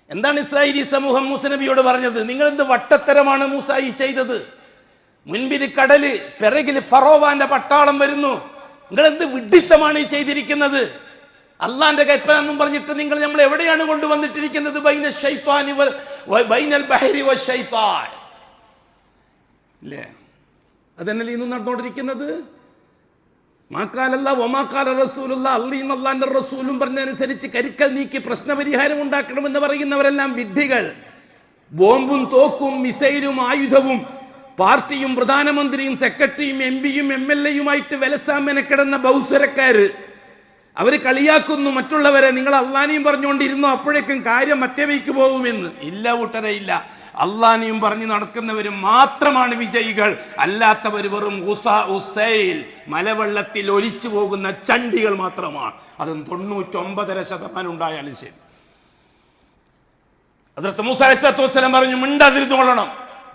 എന്താണ് ഇസ്രായേലി സമൂഹം മൂസ നബിയോട് പറഞ്ഞത്? നിങ്ങൾ എന്ത് വട്ടത്തരമാണ് മൂസ ഈ ചെയ്തത്? മുൻപിൽ കടല്, പിറകിൽ ഫറോവാന്റെ പട്ടാളം വരുന്നു, നിങ്ങൾ എന്ത് വിഡ്ഢിത്തമാണ് ഈ ചെയ്തിരിക്കുന്നത്? അള്ളാന്റെ കൽപ്പന എന്നും പറഞ്ഞിട്ട് നിങ്ങൾ നമ്മൾ എവിടെയാണ് കൊണ്ടുവന്നിട്ടിരിക്കുന്നത്? ബൈനൽ ബഹരി വശൈത്താൻ, ഇല്ലേ? അതന്നല്ലേ ഇന്നും നടന്നുകൊണ്ടിരിക്കുന്നത്. അള്ളാന്റെ റസൂലും പറഞ്ഞതനുസരിച്ച് കരുക്കൽ നീക്കി പ്രശ്നപരിഹാരം ഉണ്ടാക്കണമെന്ന് പറയുന്നവരെല്ലാം വിഡ്ഢികൾ. ബോംബും തോക്കും മിസൈലും ആയുധവും പാർട്ടിയും പ്രധാനമന്ത്രിയും സെക്രട്ടറിയും എംപിയും MLA-യുമായിട്ട് വിലസാൻ മെനക്കിടുന്ന ബൗസരക്കാര്. അവര് കളിയാക്കുന്നു മറ്റുള്ളവരെ. നിങ്ങൾ അള്ളാനെയും പറഞ്ഞുകൊണ്ടിരുന്നു, അപ്പോഴേക്കും കാര്യം മറ്റേ വഴിക്ക് പോകുമെന്ന്. ഇല്ല കൂട്ടരെ, ഇല്ല. അള്ളാനെയും പറഞ്ഞു നടക്കുന്നവരും മാത്രമാണ് വിജയികൾ. അല്ലാത്തവർ വെറും ഉസൈൽ, മലവെള്ളത്തിൽ ഒലിച്ചു പോകുന്ന ചണ്ടികൾ മാത്രമാണ്. അതും 99% ഉണ്ടായാലും ശരി. ഹദ്റത്ത് മൂസ അലൈഹിസ്സലാത്തു വസ്സലാം പറഞ്ഞു, മിണ്ടാതിരുന്നു കൊള്ളണം.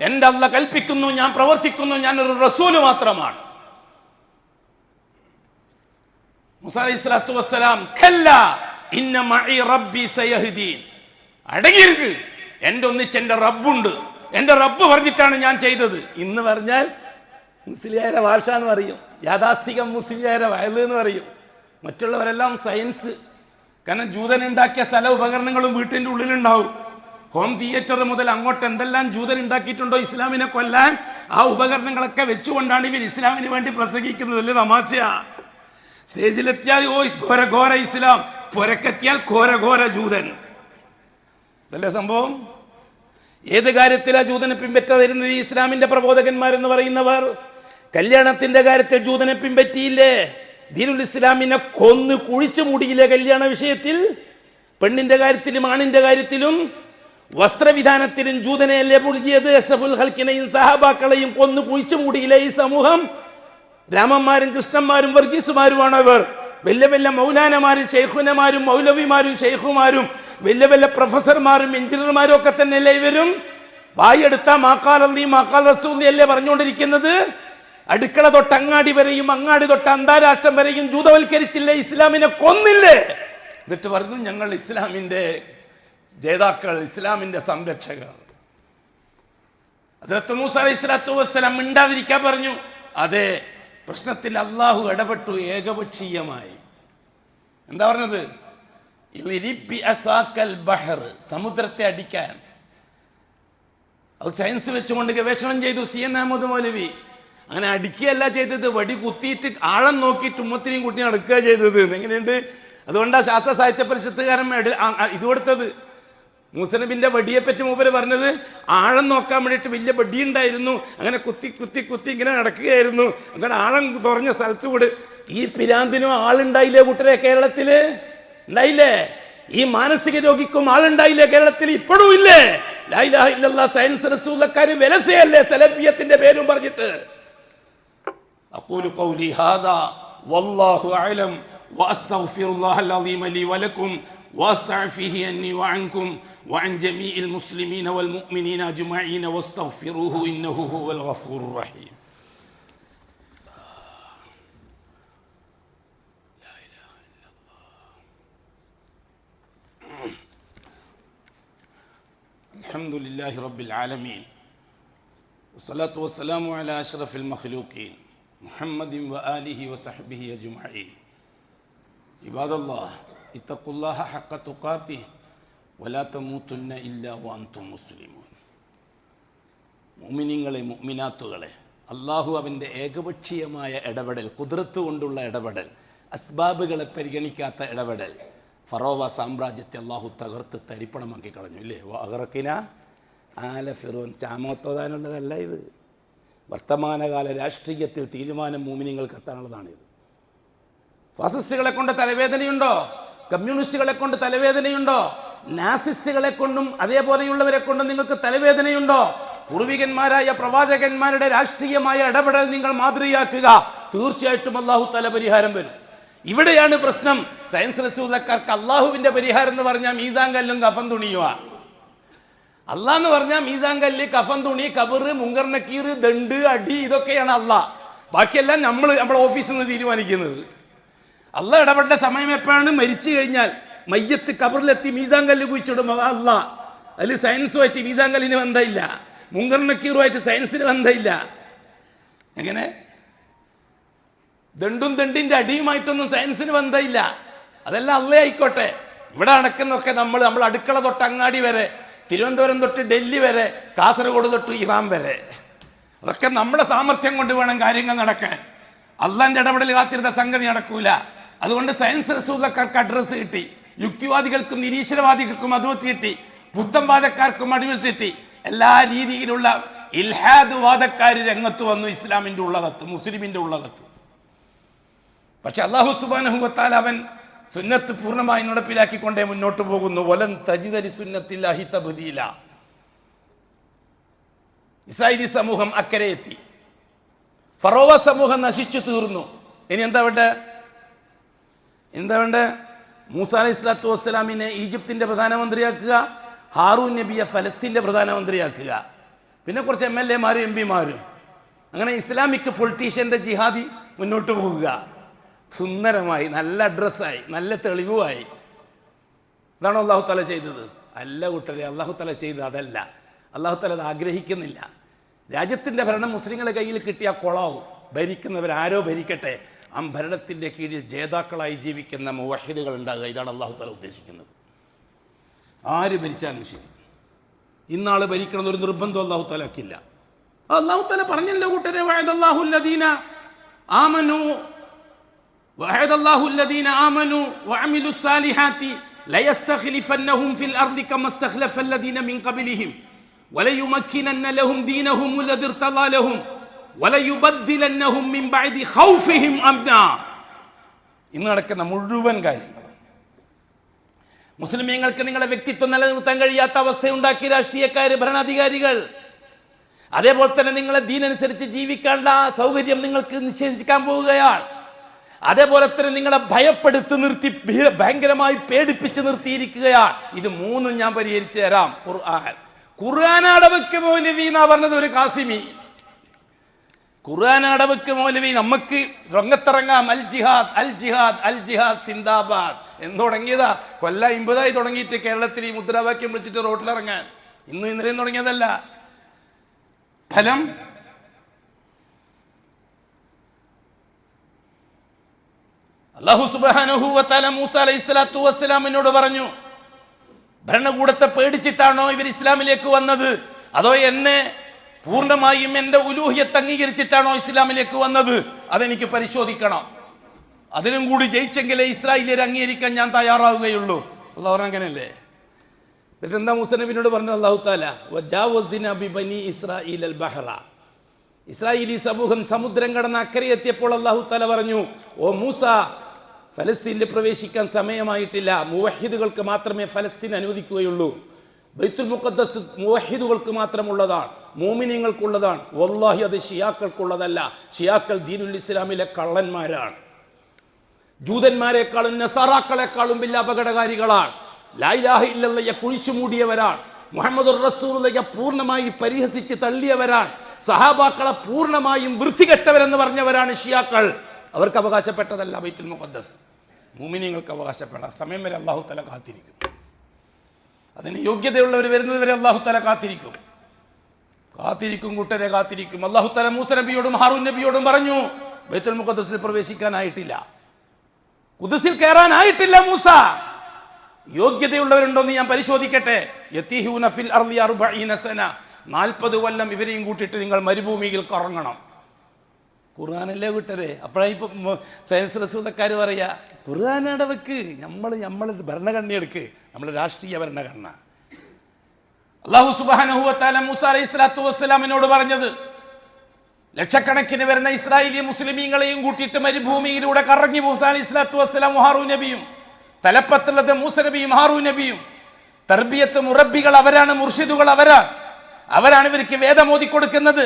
എൻ്റെ അല്ല കൽപ്പിക്കുന്നു, ഞാൻ പ്രവർത്തിക്കുന്നു, ഞാനൊരു റസൂല് മാത്രമാണ്. മൂസാ അലൈഹിസ്സലാത്തു വസ്സലാം ഖല്ലാ ഇന്ന മഈ റബ്ബി സയഹ്ദീൻ, അടങ്ങിയിരിക്ക്, എൻ്റെ ഒന്നിച്ച് എൻ്റെ റബ്ബുണ്ട്, എൻ്റെ റബ്ബ് പറഞ്ഞിട്ടാണ് ഞാൻ ചെയ്തത്. ഇന്ന് പറഞ്ഞാൽ മുസ്ലിയാരെ ഭാഷ എന്ന് പറയും, യാഥാസ്ഥികം മുസ്ലിയാരെ വയല് എന്ന് പറയും. മറ്റുള്ളവരെല്ലാം സയൻസ്. കാരണം ജൂതൻ ഉണ്ടാക്കിയ സ്ഥല ഉപകരണങ്ങളും വീട്ടിൻ്റെ ഉള്ളിലുണ്ടാവും. ഹോം തിയേറ്റർ മുതൽ അങ്ങോട്ട് എന്തെല്ലാം ജൂതൻ ഉണ്ടാക്കിയിട്ടുണ്ടോ ഇസ്ലാമിനെ കൊല്ലാൻ, ആ ഉപകരണങ്ങളൊക്കെ വെച്ചുകൊണ്ടാണ് ഇവർ ഇസ്ലാമിന് വേണ്ടി പ്രസംഗിക്കുന്നത്. അല്ലേ തമാശയാ? സ്റ്റേജിലെത്തിയാൽ ഓ ഘോര ഘോര ഇസ്ലാം, പുരക്കെത്തിയാൽ ഘോര ഘോര ജൂതൻ. അതല്ലേ സംഭവം? ഏത് കാര്യത്തിലാ ജൂതനെ പിൻപറ്റ വരുന്നത് ഈ ഇസ്ലാമിന്റെ പ്രബോധകന്മാരെന്ന് പറയുന്നവർ? കല്യാണത്തിന്റെ കാര്യത്തിൽ ജൂതനെ പിൻപറ്റിയില്ലേ? ദീനുൽ ഇസ്ലാമിനെ കൊന്ന് കുഴിച്ചു മൂടിയില്ലേ കല്യാണ വിഷയത്തിൽ? പെണ്ണിന്റെ കാര്യത്തിലും ആണിന്റെ കാര്യത്തിലും വസ്ത്രവിധാനത്തിലും ജൂതനെയല്ലേ പുഴുകിയത്? അഷ്റഫുൽ ഖൽഖിനെയും സഹാബാക്കളെയും കൊന്നു കുഴിച്ചു മൂടിയില്ലേ ഈ സമൂഹം? രാമന്മാരും കൃഷ്ണന്മാരും വർഗീസുമാരുമാണ് അവർ. വലിയ വലിയ മൗലാനമാരും ഷെയ്ഖുനമാരും മൗലവിമാരും ഷെയ്ഖുമാരും വലിയ വലിയ പ്രൊഫസർമാരും എഞ്ചിനീയർമാരും ഒക്കെ തന്നെയല്ലേ ഇവരും? വായെടുത്ത മാക്കാലി മാക്കാൽ റസൂലി അല്ലേ പറഞ്ഞുകൊണ്ടിരിക്കുന്നത്? അടുക്കള തൊട്ട് അങ്ങാടി വരെയും അങ്ങാടി തൊട്ട് അന്താരാഷ്ട്രം വരെയും ജൂതവൽക്കരിച്ചില്ലേ? ഇസ്ലാമിനെ കൊന്നില്ലേ? എന്നിട്ട് പറഞ്ഞു ഞങ്ങൾ ഇസ്ലാമിന്റെ ജേതാക്കൾ, ഇസ്ലാമിന്റെ സംരക്ഷകർ. ഹദ്റത്ത് മൂസാ അലൈഹിസ്സലാത്തു വസ്സലാം മിണ്ടാതിരിക്കാൻ പറഞ്ഞു. അതെ, പ്രശ്നത്തിൽ അള്ളാഹു ഇടപെട്ടു ഏകപക്ഷീയമായി. എന്താ പറഞ്ഞത്? സമുദ്രത്തെ അടിക്കാൻ. അത് സയൻസ് വെച്ചുകൊണ്ട് ഗവേഷണം ചെയ്തു CN അഹമ്മദ് മൗലവി. അങ്ങനെ അടിക്കുകയല്ല ചെയ്തത്, വടി കുത്തിയിട്ട് ആഴം നോക്കിയിട്ട് ഉമ്മത്തിനെയും കുട്ടി നടക്കുക ചെയ്തത്. എങ്ങനെയുണ്ട്? അതുകൊണ്ടാണ് ശാസ്ത്ര സാഹിത്യ പരിഷത്തുകാരൻ ഇത് കൊടുത്തത്. മൂസനബിന്റെ വടിയെ പറ്റി മൂപ്പര് പറഞ്ഞത് ആഴം നോക്കാൻ വേണ്ടിയിട്ട് വലിയ വടി ഉണ്ടായിരുന്നു, അങ്ങനെ കുത്തി കുത്തി കുത്തി ഇങ്ങനെ നടക്കുകയായിരുന്നു. അങ്ങനെ ആഴം തുറഞ്ഞ സ്ഥലത്ത് കൂടെ. ഈ പിരാന്തിനും ആളുണ്ടായില്ലേ കൂട്ടരെ? കേരളത്തില് ഉണ്ടായില്ലേ? ഈ മാനസിക രോഗിക്കും ആളുണ്ടായില്ലേ കേരളത്തിൽ? ഇപ്പോഴും ഇല്ലേ? ലാ ഇലാഹ ഇല്ലല്ലാഹ് സയൻസ് റസൂലക്കാര് വിലസയല്ലേ സലഫിയത്തിന്റെ പേരും പറഞ്ഞിട്ട്. അഖൂലു ഖൗലി ഹാദാ വല്ലാഹു അഅലം വഅസ്തഗ്ഫിറുല്ലാഹൽ അളീമ ലി വലക്കും വഅസ്തഗ്ഫിഹി അന്നി വഅൻകും വഅൻ ജമീഇൽ മുസ്ലിമീന വൽ മുഅ്മിനീന അജ്മഈന വസ്തഗ്ഫിറൂഹു ഇന്നഹു ഹുവൽ ഗഫൂറുർ റഹീം. അൽഹംദുലില്ലാഹി റബ്ബിൽ ആലമീൻ വസ്സലാത്തു വസ്സലാമു അലാ അഷ്റഫിൽ മഖ്ലൂഖീൻ മുഹമ്മദിൻ വആലിഹി വസഹ്ബിഹി അജ്മഈൻ. ഇബാദല്ലാഹ് ഇത്തഖുല്ലാഹ ഹഖ്ക തുഖാതിഹി വലാ തമൂതുന്ന ഇല്ലാ വഅൻതും മുസ്ലിമൂൻ. മുഅ്മിനീങ്ങളെ, മുഅ്മിനാത്തുകളെ, അല്ലാഹു അവൻ്റെ ഏകപക്ഷീയമായ ഇടപെടൽ, ഖുദ്റത്ത് കൊണ്ടുള്ള ഇടപെടൽ, അസ്ബാബുകളെ പരിഗണിക്കാത്ത ഇടപെടൽ, ഫറോവ സാമ്രാജ്യത്തെ അള്ളാഹു തകർത്ത് തരിപ്പണമാക്കി കളഞ്ഞു. ഇല്ലേ? അഗറക്കിന ആല ഫിറോൻ. ചാമത്തോതാനുള്ളതല്ല ഇത്. വർത്തമാനകാല രാഷ്ട്രീയത്തിൽ തീരുമാനം മുഅ്മിനീങ്ങൾക്ക് എത്താനുള്ളതാണിത്. ഫാസിസ്റ്റുകളെ കൊണ്ട് തലവേദനയുണ്ടോ? കമ്മ്യൂണിസ്റ്റുകളെ കൊണ്ട് തലവേദനയുണ്ടോ? നാസിസ്റ്റുകളെ കൊണ്ടും അതേപോലെയുള്ളവരെ കൊണ്ടും നിങ്ങൾക്ക് തലവേദനയുണ്ടോ? പൂർവികന്മാരായ പ്രവാചകന്മാരുടെ രാഷ്ട്രീയമായ ഇടപെടൽ നിങ്ങൾ മാതൃകയാക്കുക. തീർച്ചയായിട്ടും അള്ളാഹു തല പരിഹാരം വരും. ഇവിടെയാണ് പ്രശ്നം. സയൻസ് റസൂലക്കാർക്ക് അള്ളാഹുവിന്റെ പരിഹാരം എന്ന് പറഞ്ഞാൽ മീസാൻ കല്ലും കഫൻ തുണിയുവാ. അള്ളാഹ് എന്ന് പറഞ്ഞാൽ മീസാൻ കല്ല്, കഫൻ തുണി, കബറ്, മുങ്കർ നക്കീർ, ദണ്ട്, അടി, ഇതൊക്കെയാണ് അള്ളാഹ്. ബാക്കിയെല്ലാം നമ്മുടെ ഓഫീസിൽ നിന്ന് തീരുമാനിക്കുന്നത്. അള്ളാഹ് ഇടപെട്ട സമയം എപ്പോഴാണ്? മരിച്ചു കഴിഞ്ഞാൽ മയ്യത്ത് കബറിലെത്തി മീസാൻ കല്ല് കുഴിച്ചിടും അള്ളാഹ്. അതിൽ സയൻസുമായിട്ട് മീസാൻ കല്ലിന് ബന്ധമില്ല, മുങ്കർ നക്കീറുമായിട്ട് സയൻസിന് ബന്ധമില്ല. എങ്ങനെ? ദണ്ടും ദണ്ടിന്റെ അടിയുമായിട്ടൊന്നും സയൻസിന് ബന്ധമില്ല. അതെല്ലാം അള്ളേ ആയിക്കോട്ടെ. ഇവിടെ നടക്കുന്നൊക്കെ നമ്മൾ അടുക്കള തൊട്ട് അങ്ങാടി വരെ, തിരുവനന്തപുരം തൊട്ട് ഡൽഹി വരെ, കാസർഗോഡ് തൊട്ട് ഇറാൻ വരെ, അതൊക്കെ നമ്മുടെ സാമർഥ്യം കൊണ്ട് വേണം കാര്യങ്ങൾ നടക്കാൻ. അള്ളാന്റെ ഇടപെടൽ കാത്തിരുന്ന സംഗതി നടക്കൂല. അതുകൊണ്ട് സയൻസ് റസൂലക്കാർക്ക് അഡ്രസ്സ് കിട്ടി, യുക്തിവാദികൾക്കും നിരീശ്വരവാദികൾക്കും അതുവത്തി കിട്ടി, ബുദ്ധവാദക്കാർക്കും അടിവെച്ച് കിട്ടി. എല്ലാ രീതിയിലുള്ള ഇൽഹാദ് വാദക്കാർ രംഗത്ത് വന്നു ഇസ്ലാമിന്റെ ഉള്ളകത്ത്, മുസ്ലിമിന്റെ ഉള്ളകത്ത്. പക്ഷെ അല്ലാഹു സുബ്ഹാനഹു വ തആല അവൻ സുന്നത്ത് പൂർണ്ണമായി നടപ്പിലാക്കിക്കൊണ്ടേ മുന്നോട്ട് പോകുന്നു. വലൻ തജിദ ലിസുന്നത്തില്ലാഹി തബ്ദീല. ഇസ്രായേലി സമൂഹം അക്കരെ എത്തി, ഫറോവ സമൂഹം നശിച്ചു തീർന്നു. ഇനി എന്താ വേണ്ടേ? മൂസാ അലൈഹിസ്സലാത്തു വസ്സലാമിനെ ഈജിപ്തിന്റെ പ്രധാനമന്ത്രിയാക്കുക, ഹാറൂൻ നബിയെ ഫലസ്തീന്റെ പ്രധാനമന്ത്രിയാക്കുക. പിന്നെ കുറച്ച് MLA മാരും MP മാരും. അങ്ങനെ ഇസ്ലാമിക് പൊളിറ്റീഷ്യൻ്റെ ജിഹാദി മുന്നോട്ട് പോകുക. സുന്ദരമായി, നല്ല അഡ്രസ്സായി, നല്ല തെളിവുമായി. അതാണോ അള്ളാഹു തആല ചെയ്തത്? അല്ല കൂട്ടരെ, അള്ളാഹു തആല ചെയ്തത് അതല്ല. അള്ളാഹു തആല അത് ആഗ്രഹിക്കുന്നില്ല. രാജ്യത്തിൻ്റെ ഭരണം മുസ്ലിങ്ങളുടെ കയ്യിൽ കിട്ടിയ കൊളാവും. ഭരിക്കുന്നവരാരോ ഭരിക്കട്ടെ, ആ ഭരണത്തിൻ്റെ കീഴിൽ ജേതാക്കളായി ജീവിക്കുന്ന മുവഹിദുകൾ ഉണ്ടാകുക. ഇതാണ് അള്ളാഹു തആല ഉദ്ദേശിക്കുന്നത്. ആര് ഭരിച്ചാലും ശരി, ഇന്നാൾ ഭരിക്കണമെന്ന് ഒരു നിർബന്ധം അള്ളാഹു തആലക്കില്ല. അള്ളാഹു തആല പറഞ്ഞല്ലോ കൂട്ടരെ, വഅദല്ലാഹു അല്ലദീന ആമനു വഅമിലുസ് സാലിഹാത്തി ലയസ്തഖ്ലിഫന്നഹും ഫിൽ അർദി കമാ ഇസ്തഖ്ലഫല്ലദീന മിൻ ഖബ്ലിഹിം വലയുമക്കിനന്ന ലഹും ദീനഹും അല്ലദീ ഇർതദാ ലഹും വലയുബദ്ദിലന്നഹും മിൻ ബഅദി ഖൗഫിഹിം അംനാ. ഇന്ന് നടക്കുന്ന മുഴുവൻ കാര്യങ്ങളും മുസ്ലിമീങ്ങൾക്ക് നിങ്ങളുടെ വ്യക്തിത്വം നിലനിർത്താൻ കഴിയാത്ത അവസ്ഥയുണ്ടാക്കി രാഷ്ട്രീയക്കാർ, ഭരണാധികാരികൾ. അതേപോലെ തന്നെ നിങ്ങളെ ദീനനുസരിച്ച് ജീവിക്കേണ്ട സൗകര്യം നിങ്ങൾക്ക് നിഷേധിക്കാൻ പോവുകയാണ്. അതേപോലെ തന്നെ നിങ്ങളെ ഭയപ്പെടുത്തി നിർത്തി, ഭയങ്കരമായി പേടിപ്പിച്ച് നിർത്തിയിരിക്കുകയാണ്. ഇത് മൂന്നും ഞാൻ പരിഹരിച്ചു തരാം. ഖുർആൻ അടവക്ക് മൗലവി എന്നാ പറഞ്ഞത് ഒരു കാസിമി. ഖുർആൻ അടവക്ക് മൗലവി, നമുക്ക് രംഗത്തിറങ്ങാം. അൽ ജിഹാദ് അൽ ജിഹാദ് അൽ ജിഹാദ് സിന്ദാബാദ് എന്ന് തുടങ്ങിയതാ. കൊല്ലം 50 തുടങ്ങിയിട്ട് കേരളത്തിൽ ഈ മുദ്രാവാക്യം വിളിച്ചിട്ട് റോട്ടിലിറങ്ങാൻ. ഇന്നലെയും തുടങ്ങിയതല്ല. ഫലം അല്ലാഹു സുബ്ഹാനഹു വ തആല മൂസ അലൈഹിസ്സലാത്തു വസ്സലാമിനോട് പറഞ്ഞു, ഭരണകൂടത്തെ പേടിച്ചിട്ടാണോ ഇവർ ഇസ്ലാമിലേക്ക് വന്നത്, അതോ എന്നെ പൂർണ്ണമായും എൻ്റെ ഉലൂഹിയത്ത് അംഗീകരിച്ചിട്ടാണോ ഇസ്ലാമിലേക്ക് വന്നത്? അതെനിക്ക് പരിശോധിക്കണം. അതിനും കൂടി ജയിച്ചെങ്കിലേ ഇസ്രായേലിയരെ അംഗീകരിക്കാൻ ഞാൻ തയ്യാറാവുകയുള്ളൂ. അല്ലാഹു പറഞ്ഞ അങ്ങനെയല്ലേ? എന്നിട്ട് എന്താ മൂസ നബിയോട് പറഞ്ഞത് അല്ലാഹു തആല? വജാവസ്നാ ബിബനി ഇസ്രായീൽ അൽ ബഹറ. ഇസ്രായേലി സമൂഹം സമുദ്രം കടന്ന് അക്കരെ എത്തിയപ്പോൾ അല്ലാഹു തആല പറഞ്ഞു, ഓ മൂസ, ഫലസ്തീനിൽ പ്രവേശിക്കാൻ സമയമായിട്ടില്ല. മുവഹിദുകൾക്ക് മാത്രമേ ഫലസ്തീൻ അനുവദിക്കുകയുള്ളൂ. ബൈത്തുൽ മുഖദ്ദസ് മുവഹിദുകൾക്ക് മാത്രമുള്ളതാണ്, മോമിനീങ്ങൾക്കുള്ളതാണ്. വല്ലാഹി അത് ഷിയാക്കൾക്കുള്ളതല്ല. ഷിയാക്കൾ ദീനുൽ ഇസ്ലാമിലെ കള്ളന്മാരാണ്. ജൂതന്മാരെക്കാളും നസാറാക്കളെക്കാളും വലിയ അപകടകാരികളാണ്. ലാ ഇലാഹ ഇല്ലല്ലാഹയെ കുഴിച്ചു മൂടിയവരാണ്. മുഹമ്മദുർ റസൂലുള്ളാഹിയെ പൂർണ്ണമായി പരിഹസിച്ച് തള്ളിയവരാണ്. സഹാബാക്കളെ പൂർണ്ണമായും വൃത്തികെട്ടവരെന്ന് പറഞ്ഞവരാണ് ഷിയാക്കൾ. അവർക്ക് അവകാശപ്പെട്ടതല്ല ബൈത്തുൽ മുഖദ്ദസ്. മുഅ്മിനീങ്ങൾക്ക് അവകാശപ്പെടാം. സമയം വരെ അല്ലാഹു തആല കാത്തിരിക്കും. അതിന് യോഗ്യതയുള്ളവർ വരുന്നത് വരെ അല്ലാഹു തആല കാത്തിരിക്കും. കൂട്ടരെ കാത്തിരിക്കും. അല്ലാഹു തആല മൂസ നബിയോടും ഹാറൂൻ നബിയോടും പറഞ്ഞു, ബൈത്തുൽ മുഖദ്ദസിൽ പ്രവേശിക്കാനായിട്ടില്ല, ഖുദ്സിൽ കയറാനായിട്ടില്ല. മൂസ, യോഗ്യതയുള്ളവരുണ്ടോന്ന് ഞാൻ പരിശോധിക്കട്ടെ. യതീഹൂന ഫിൽ അർളി 40 സന, 40 കൊല്ലം ഇവരെയും കൂട്ടിയിട്ട് നിങ്ങൾ മരുഭൂമിയിൽ കറങ്ങണം. ഖുർആനല്ലേ വിട്ടരെ? അപ്പോഴാണ് ഇപ്പൊ സയൻസ് റസൂലക്കാർ പറയാ, ഖുർആനയുടെ വെക്ക്, നമ്മൾ ഭരണഘടന എടുക്ക്, നമ്മൾ രാഷ്ട്രീയ ഭരണഘടന. അല്ലാഹു സുബ്ഹാനഹു വ തആല മൂസ അലൈഹിസ്സലാത്തു വസ്സലാമിനോട് പറഞ്ഞത്, ലക്ഷക്കണക്കിന് വരുന്ന ഇസ്രായേലി മുസ്ലിമീങ്ങളെയും കൂട്ടിയിട്ട് മരുഭൂമിയിലൂടെ കറങ്ങി മൂസ അലൈഹിസ്സലാത്തു വസ്സലാം ഹാറൂൻ നബിയും. തലപ്പത്തുള്ളത് മൂസ നബിയും ഹാറൂൻ നബിയും. തർബിയത്ത് മുറബികൾ അവരാണ്, മുർഷിദുകൾ അവരാണ്. അവരാണ് ഇവർക്ക് വേദമോദി കൊടുക്കുന്നത്,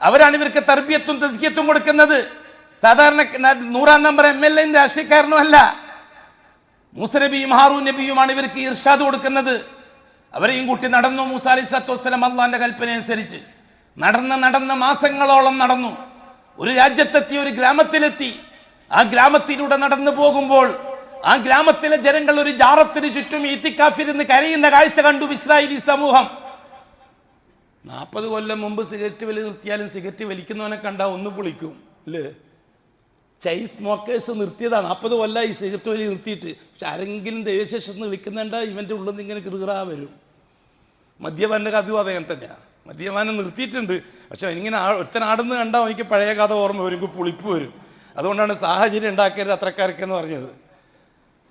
അവരാണ് ഇവർക്ക് തർബിയത്തും തസ്കിയത്തും കൊടുക്കുന്നത്. സാധാരണ 100ാം നമ്പർ MLA രാഷ്ട്രീയക്കാരനും അല്ല. മൂസ നബിയും ഹാറൂൻ നബിയുമാണ് ഇവർക്ക് ഇർഷാദ് കൊടുക്കുന്നത്. അവരെയും കൂട്ടി നടന്നു മൂസ അലൈഹിസ്സലാത്തു വസ്സലാം അള്ളാന്റെ കൽപ്പന അനുസരിച്ച്. നടന്ന് മാസങ്ങളോളം നടന്നു. ഒരു രാജ്യത്തെത്തി, ഒരു ഗ്രാമത്തിലെത്തി. ആ ഗ്രാമത്തിലൂടെ നടന്നു പോകുമ്പോൾ ആ ഗ്രാമത്തിലെ ജനങ്ങൾ ഒരു ജാറത്തിന് ചുറ്റും ഇത്തിക്കാഫിരുന്ന് കരയുന്ന കാഴ്ച കണ്ടു ഇസ്രായേലി സമൂഹം. 40 കൊല്ലം മുമ്പ് സിഗരറ്റ് വലി നിർത്തിയാലും സിഗരറ്റ് വലിക്കുന്നവനെ കണ്ടാൽ ഒന്ന് പൊളിക്കും അല്ലേ? ചൈൻ സ്മോക്കേഴ്സ് നിർത്തിയതാണ്. 40 കൊല്ലമായി സിഗരറ്റ് വലി നിർത്തിയിട്ട്. പക്ഷെ ആരെങ്കിലും ദൈവശേഷം വിളിക്കുന്നുണ്ട ഇവൻ്റെ ഉള്ളിൽ നിന്ന് ഇങ്ങനെ കൃറ വരും. മദ്യപാൻ്റെ അതും അദ്ദേഹം തന്നെയാണ്. മദ്യപാനം നിർത്തിയിട്ടുണ്ട്, പക്ഷെ ഇങ്ങനെ ഒരുത്തനാടുന്ന് കണ്ടാൽ എനിക്ക് പഴയ കഥ ഓർമ്മ വരും, എനിക്ക് പുളിപ്പ് വരും. അതുകൊണ്ടാണ് സാഹചര്യം ഉണ്ടാക്കരുത് അത്രക്കാർക്കെന്ന് പറഞ്ഞത്.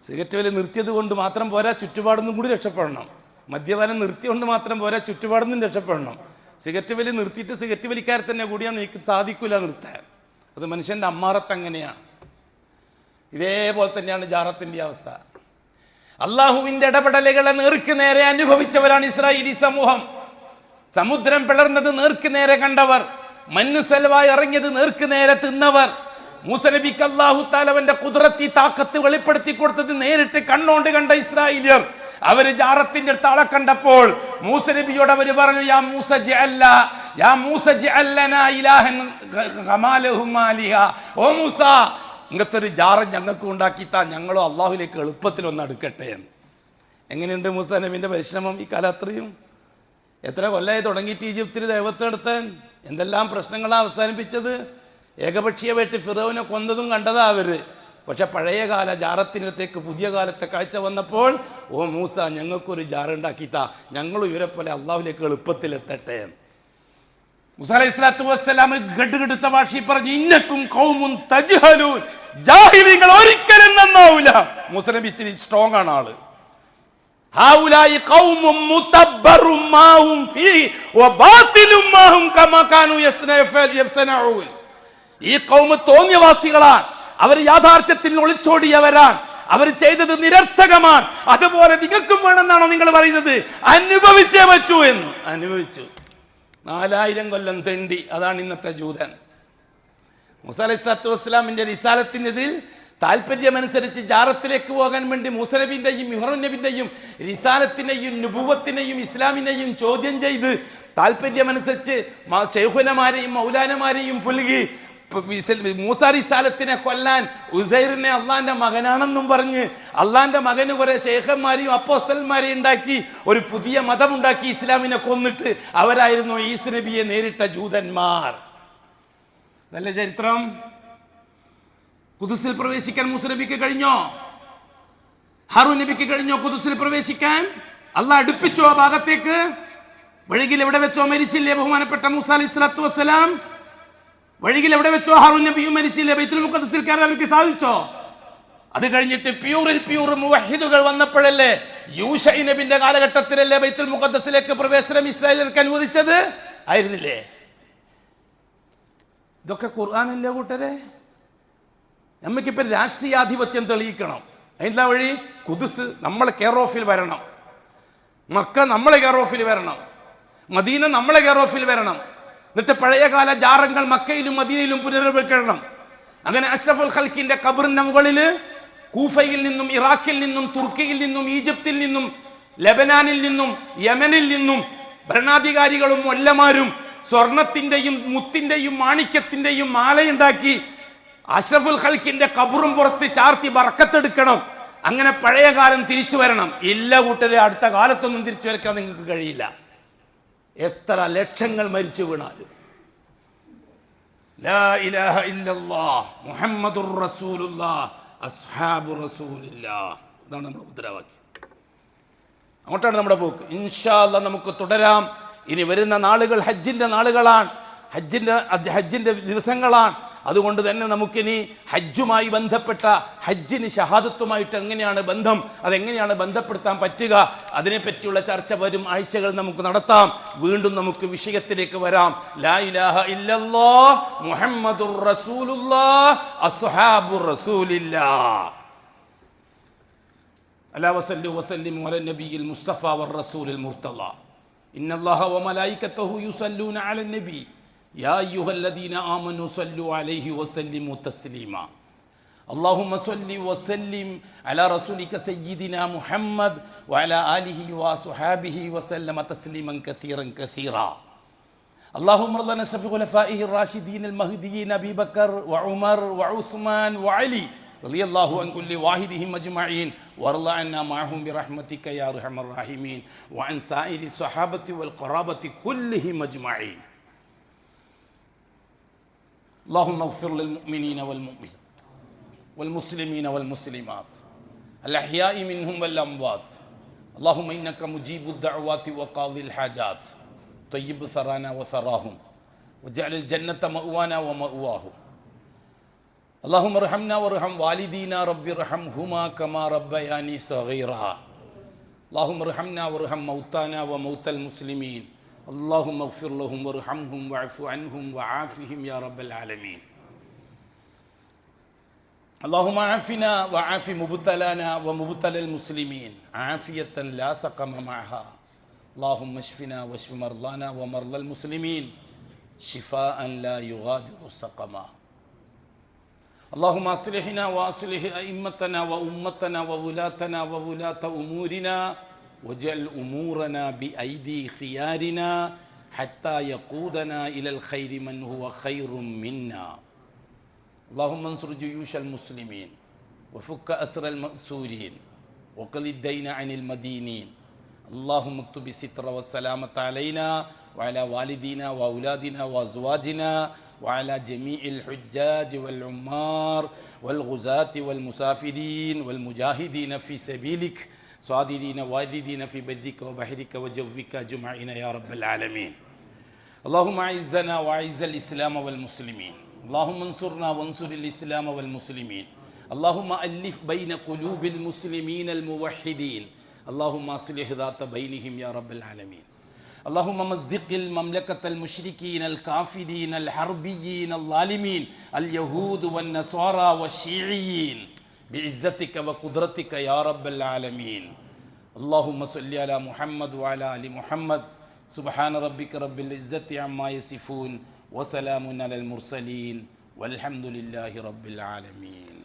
സിഗരറ്റ് വലി നിർത്തിയത് കൊണ്ട് മാത്രം പോരാ, ചുറ്റുപാടൊന്നും കൂടി രക്ഷപ്പെടണം. മദ്യപാനം നിർത്തിയോണ്ട് മാത്രം പോരാ, ചുറ്റുപാടൊന്നും രക്ഷപ്പെടണം. സിഗരറ്റ് വലി നിർത്തിയിട്ട് സിഗരറ്റ് വലിക്കാരെ തന്നെ കൂടിയാൽ എനിക്ക് സാധിക്കില്ല നിർത്താൻ. അത് മനുഷ്യൻ്റെ അമ്മാറത്ത് അങ്ങനെയാണ്. ഇതേപോലെ തന്നെയാണ് ജാറത്തിൻ്റെ അവസ്ഥ. അള്ളാഹുവിൻ്റെ ഇടപെടലുകളെ നേർക്ക് നേരെ അനുഭവിച്ചവരാണ് ഇസ്രായേലി സമൂഹം. സമുദ്രം പിളർന്നത് നേർക്ക് നേരെ കണ്ടവർ, മഞ്ഞ് സെലവായി ഇറങ്ങിയത് നേർക്ക് നേരെ തിന്നവർ. മൂസ നബിക്ക് അല്ലാഹു തആല അവന്റെ ഖുദ്റത്തി താക്കത്ത് വെളിപ്പെടുത്തി കൊടുത്തത് നേരിട്ട് കണ്ണോണ്ട് കണ്ട ഇസ്രായേലിയർ. അവര് ജാറത്തിന്റെ താളെ കണ്ടപ്പോൾ മൂസ നബിയോട് അവര് പറഞ്ഞു, യാ മൂസ ജഅല്ല യാ മൂസ ജഅൽ ലനാ ഇലാഹൻ കമാ ലഹും ആലിഹ, ഓ മൂസ ഇങ്ങനത്തെ ഒരു ജാറ ഞങ്ങൾക്ക് ഉണ്ടാക്കിത്താ, ഞങ്ങളും അള്ളാഹുലേക്ക് എളുപ്പത്തിൽ ഒന്ന് അടുക്കട്ടെ എന്ന്. എങ്ങനെയുണ്ട് മൂസ നബിൻ്റെ പരിശ്രമം ഈ കാലം? അത്രയും എത്ര കൊല്ലമായി തുടങ്ങിയിട്ട് ഈജിപ്തിൽ ദൈവത്തെടുത്താൻ എന്തെല്ലാം പ്രശ്നങ്ങളാണ് അവസാനിപ്പിച്ചത്. ഏകപക്ഷീയമായിട്ട് ഫിറോവിനെ കൊന്നതും കണ്ടതാ അവര്. പക്ഷെ പഴയ കാല ജാറത്തിനടുത്തേക്ക് പുതിയ കാലത്തെ കാഴ്ച വന്നപ്പോൾ, ഓ മൂസ ഞങ്ങൾക്കൊരു ജാറുണ്ടാക്കിത്താ, ഞങ്ങളും ഇവരെ പോലെ അള്ളാഹുലേക്ക് എളുപ്പത്തിൽ എത്തട്ടെ. മൂസ അലൈഹി സ്വലാത്തു വസ്സലാം ഗഡ്ഗഡുത്ത ഭാഷയിൽ പറഞ്ഞു, ഇന്നക്കും ഖൗമുൻ തജ്ഹലൂൻ, ജാഹിലികൾ ഒരിക്കലും നന്നാവൂല. മൂസ നബി ഇച്ചിരി സ്ട്രോങ് ആണ് ആള്. ഹൗലായി ഖൗമും മുതബ്ബറും മാഹും ഫീഹി വബാതിലും മാഹും കമാ കാനൂ യസ്നഊൻ. ഈ ഖൗമ് തോന്നിയവാസികളാണ്, അവർ യാഥാർത്ഥ്യത്തിൽ ഒളിച്ചോടിയവരാണ്, അവർ ചെയ്തത് നിരർത്ഥകമാണ്. അതുപോലെ നിങ്ങൾക്കും വേണമെന്നാണോ നിങ്ങൾ പറയുന്നത്? അനുഭവിച്ചേ പറ്റൂ എന്ന്. അനുഭവിച്ചു. 4000 കൊല്ലം തെണ്ടി. അതാണ് ഇന്നത്തെ ജൂതൻ. മൂസ അലൈഹി സ്വലാത്തു വസ്സലാമിന്റെ റിസാലത്തിൻ്റെതിൽ താല്പര്യമനുസരിച്ച് ജാറത്തിലേക്ക് പോകാൻ വേണ്ടി മൂസ നബിൻ്റെയും ഇബ്രാഹിം നബിൻ്റെയും റിസാലത്തിനെയും നുബുവത്തിനെയും ഇസ്ലാമിനെയും ചോദ്യം ചെയ്ത് താല്പര്യമനുസരിച്ച് ശൈഖുനമാരെയും മൗലാനമാരെയും പുലുകി മൂസ റിസാലത്തിനെ കൊല്ലാൻ ഉസൈറിനെ അള്ളാന്റെ മകനാണെന്നും പറഞ്ഞ് അള്ളാന്റെ മകന് കുറെ ശേഖന്മാരെയും അപ്പോസ്തലന്മാരെയും ഉണ്ടാക്കി ഒരു പുതിയ മതമുണ്ടാക്കി ഇസ്ലാമിനെ കൊന്നിട്ട് അവരായിരുന്നു ഈസ നബിയെ നേരിട്ട ജൂതന്മാർ. നല്ല ചരിത്രം. ഖുദ്സിൽ പ്രവേശിക്കാൻ മൂസ നബിക്ക് കഴിഞ്ഞോ? ഹാറൂൻ നബിക്ക് കഴിഞ്ഞോ ഖുദ്സിൽ പ്രവേശിക്കാൻ? അള്ളാഹ് അടുപ്പിച്ചോ ആ ഭാഗത്തേക്ക്? വഴിയിൽ എവിടെ വെച്ചോ മരിച്ചില്ലേ ബഹുമാനപ്പെട്ട മൂസ അലൈഹി സ്വലാത്തു വസ്സലാം? വഴിയിൽ എവിടെ വെച്ചോ ഹാറൂൻ നബിയും മരിച്ചില്ലേ? ബൈത്തുൽ മുഖദ്ദസിൽ കയറാൻ അവർക്ക് സാധിച്ചോ? അത് കഴിഞ്ഞിട്ട് പ്യൂർ മുവഹിദുകൾ വന്നപ്പോഴല്ലേ, യൂശൈ നബിന്റെ കാലഘട്ടത്തിലല്ലേ ബൈത്തുൽ മുഖദ്ദസിലേക്ക് പ്രവേശനം ഇസ്രായേലിയർക്ക് അനുവദിച്ചത്? ആയിരുന്നില്ലേ? ഇതൊക്കെ ഖുർആനല്ലേ കൂട്ടരെ? നമുക്കിപ്പോൾ രാഷ്ട്രീയാധിപത്യം തെളിയിക്കണം. അതിൻ്റെ വഴി ഖുദ്സ് നമ്മളെ കെയർ ഓഫിൽ വരണം, മക്ക നമ്മളെ കെയർ ഓഫിൽ വരണം, മദീന നമ്മളെ കെയർ ഓഫിൽ വരണം. എന്നിട്ട് പഴയകാല ജാറങ്ങൾ മക്കയിലും മദീനയിലും പുനർവെക്കണം. അങ്ങനെ അഷ്റഫുൽ ഖൽക്കിന്റെ ഖബറിന്റെ മുകളിൽ കൂഫയിൽ നിന്നും ഇറാഖിൽ നിന്നും തുർക്കിയിൽ നിന്നും ഈജിപ്തിൽ നിന്നും ലെബനാനിൽ നിന്നും യമനിൽ നിന്നും ഭരണാധികാരികളും മൊല്ലമാരും സ്വർണത്തിന്റെയും മുത്തിന്റെയും മാണിക്യത്തിന്റെയും മാലയുണ്ടാക്കി അഷ്റഫുൽ ഖൽക്കിന്റെ ഖബറും പുറത്ത് ചാർത്തി ബർക്കത്തെടുക്കണം. അങ്ങനെ പഴയ കാലം തിരിച്ചു വരണം. ഇല്ല കൂട്ടരെ, അടുത്ത കാലത്തൊന്നും തിരിച്ചു വരക്കാൻ നിങ്ങൾക്ക് കഴിയില്ല. എത്ര ലക്ഷങ്ങൾ മരിച്ചു വീണാലും ലാ ഇലാഹ ഇല്ലല്ലാഹ് മുഹമ്മദുർ റസൂലുള്ളാഹ് അസ്ഹാബു റസൂലില്ലാഹ്. ഇതാണ് നമ്മുടെ മുദ്രാവാക്യം. അങ്ങോട്ടാണ് നമ്മുടെ പോക്ക്. ഇൻഷാ അല്ലാഹ് നമുക്ക് തുടരാം. ഇനി വരുന്ന നാളുകൾ ഹജ്ജിന്റെ നാളുകളാണ്, ഹജ്ജിന്റെ ദിവസങ്ങളാണ്. അതുകൊണ്ട് തന്നെ നമുക്കിനി ഹജ്ജുമായി ബന്ധപ്പെട്ട ഹജ്ജിന് ഷഹാദത്തുമായിട്ട് എങ്ങനെയാണ് ബന്ധം, അതെങ്ങനെയാണ് ബന്ധപ്പെടുത്താൻ പറ്റുക, അതിനെപ്പറ്റിയുള്ള ചർച്ച വരും ആഴ്ചകൾ നമുക്ക് നടത്താം. വീണ്ടും നമുക്ക് വിഷയത്തിലേക്ക് വരാം. ലാ ഇലാഹ ഇല്ലല്ലാഹ് മുഹമ്മദുർ റസൂലുള്ളാഹ് അസ്ഹാബുർ റസൂലില്ലാഹ്. അലാ വസല്ലു വസല്ലിമു അലാ നബിയിൽ മുസ്തഫ വർ റസൂലിൽ മുർത്തള. ഇന്നല്ലാഹ വമലായികതഹു യുസല്ലൂന അലൻ നബി യാ അയ്യുഹല്ലദീന ആമനു സല്ലു അലൈഹി വസല്ലിമു തസ്ലീമാ. അല്ലാഹുമ്മ സല്ലി വസല്ലിം അലാ റസൂലിക സയ്യിദിനാ മുഹമ്മദ് വഅലാ ആലിഹി വസ്വഹാബിഹി വസല്ലമ തസ്ലീമൻ കസീറൻ കസീറാ. അല്ലാഹുമ്മ റളന ശഫീ ഖുലഫാഇഹി റാഷിദീൻ അൽ മഹ്ദിയീൻ അബീ ബക്കർ വഉമർ വഉസ്മാൻ വഅലി റളിയല്ലാഹു അൻ കുല്ലി വാഹിദിഹിം അജ്മഈൻ വറള അന്നാ മഅഹും ബിറഹ്മതിക യാ അർഹമർ റഹീമീൻ വഅൻ സായിരി സ്വഹാബത്തി വൽ ഖറാബത്തി കുല്ലിഹിം അജ്മഈൻ. اللهم اغفر للمؤمنين والمؤمنات والمسلمين والمسلمات الأحياء منهم والأموات. اللهم إنك مجيب الدعوات وقاضي الحاجات. طيب ثرانا وثراهم وجعل الجنة مأوانا ومأواهم. اللهم ارحمنا وارحم والدينا رب ارحمهما كما ربياني صغيرا. اللهم ارحمنا وارحم موتانا وموتى المسلمين. اللهم اغفر لهم وارحمهم واعف عنهم وعافهم يا رب العالمين. اللهم عافنا وعاف مبتلانا ومبتلى المسلمين عافية لا سقم معها. اللهم اشفنا واشف مرضانا ومرضى المسلمين شفاء لا يغادر سقما. اللهم اصلحنا واصلح ائمتنا وامتنا وولاتنا وولاة امورنا واجعل امورنا بايدي خيارنا حتى يقودنا إلى الخير من هو خير منا. اللهم انصر جيوش المسلمين وفك أسر المأسورين وقل الدين عن المدينين. اللهم اكتب الستر والسلامة علينا وعلى والدينا وأولادنا وأزواجنا وعلى جميع الحجاج والعمار والغزاة والمسافرين والمجاهدين في سبيلك صادرين واردين في برك وبحرك وجوك أجمعين يا رب العالمين. اللهم أعزنا وأعز الإسلام والمسلمين. اللهم انصرنا وانصر الإسلام والمسلمين. اللهم ألف بين قلوب المسلمين الموحدين. اللهم أصلح ذات بينهم يا رب العالمين. اللهم مزق المملكة المشركين الكافرين الحربيين الظالمين اليهود والنصارى والشيعيين بعزتك وقدرتك يا رب العالمين. اللهم صل على محمد وعلى آل محمد. سبحان ربك رب العزة عما يصفون وسلام على المرسلين والحمد لله رب العالمين.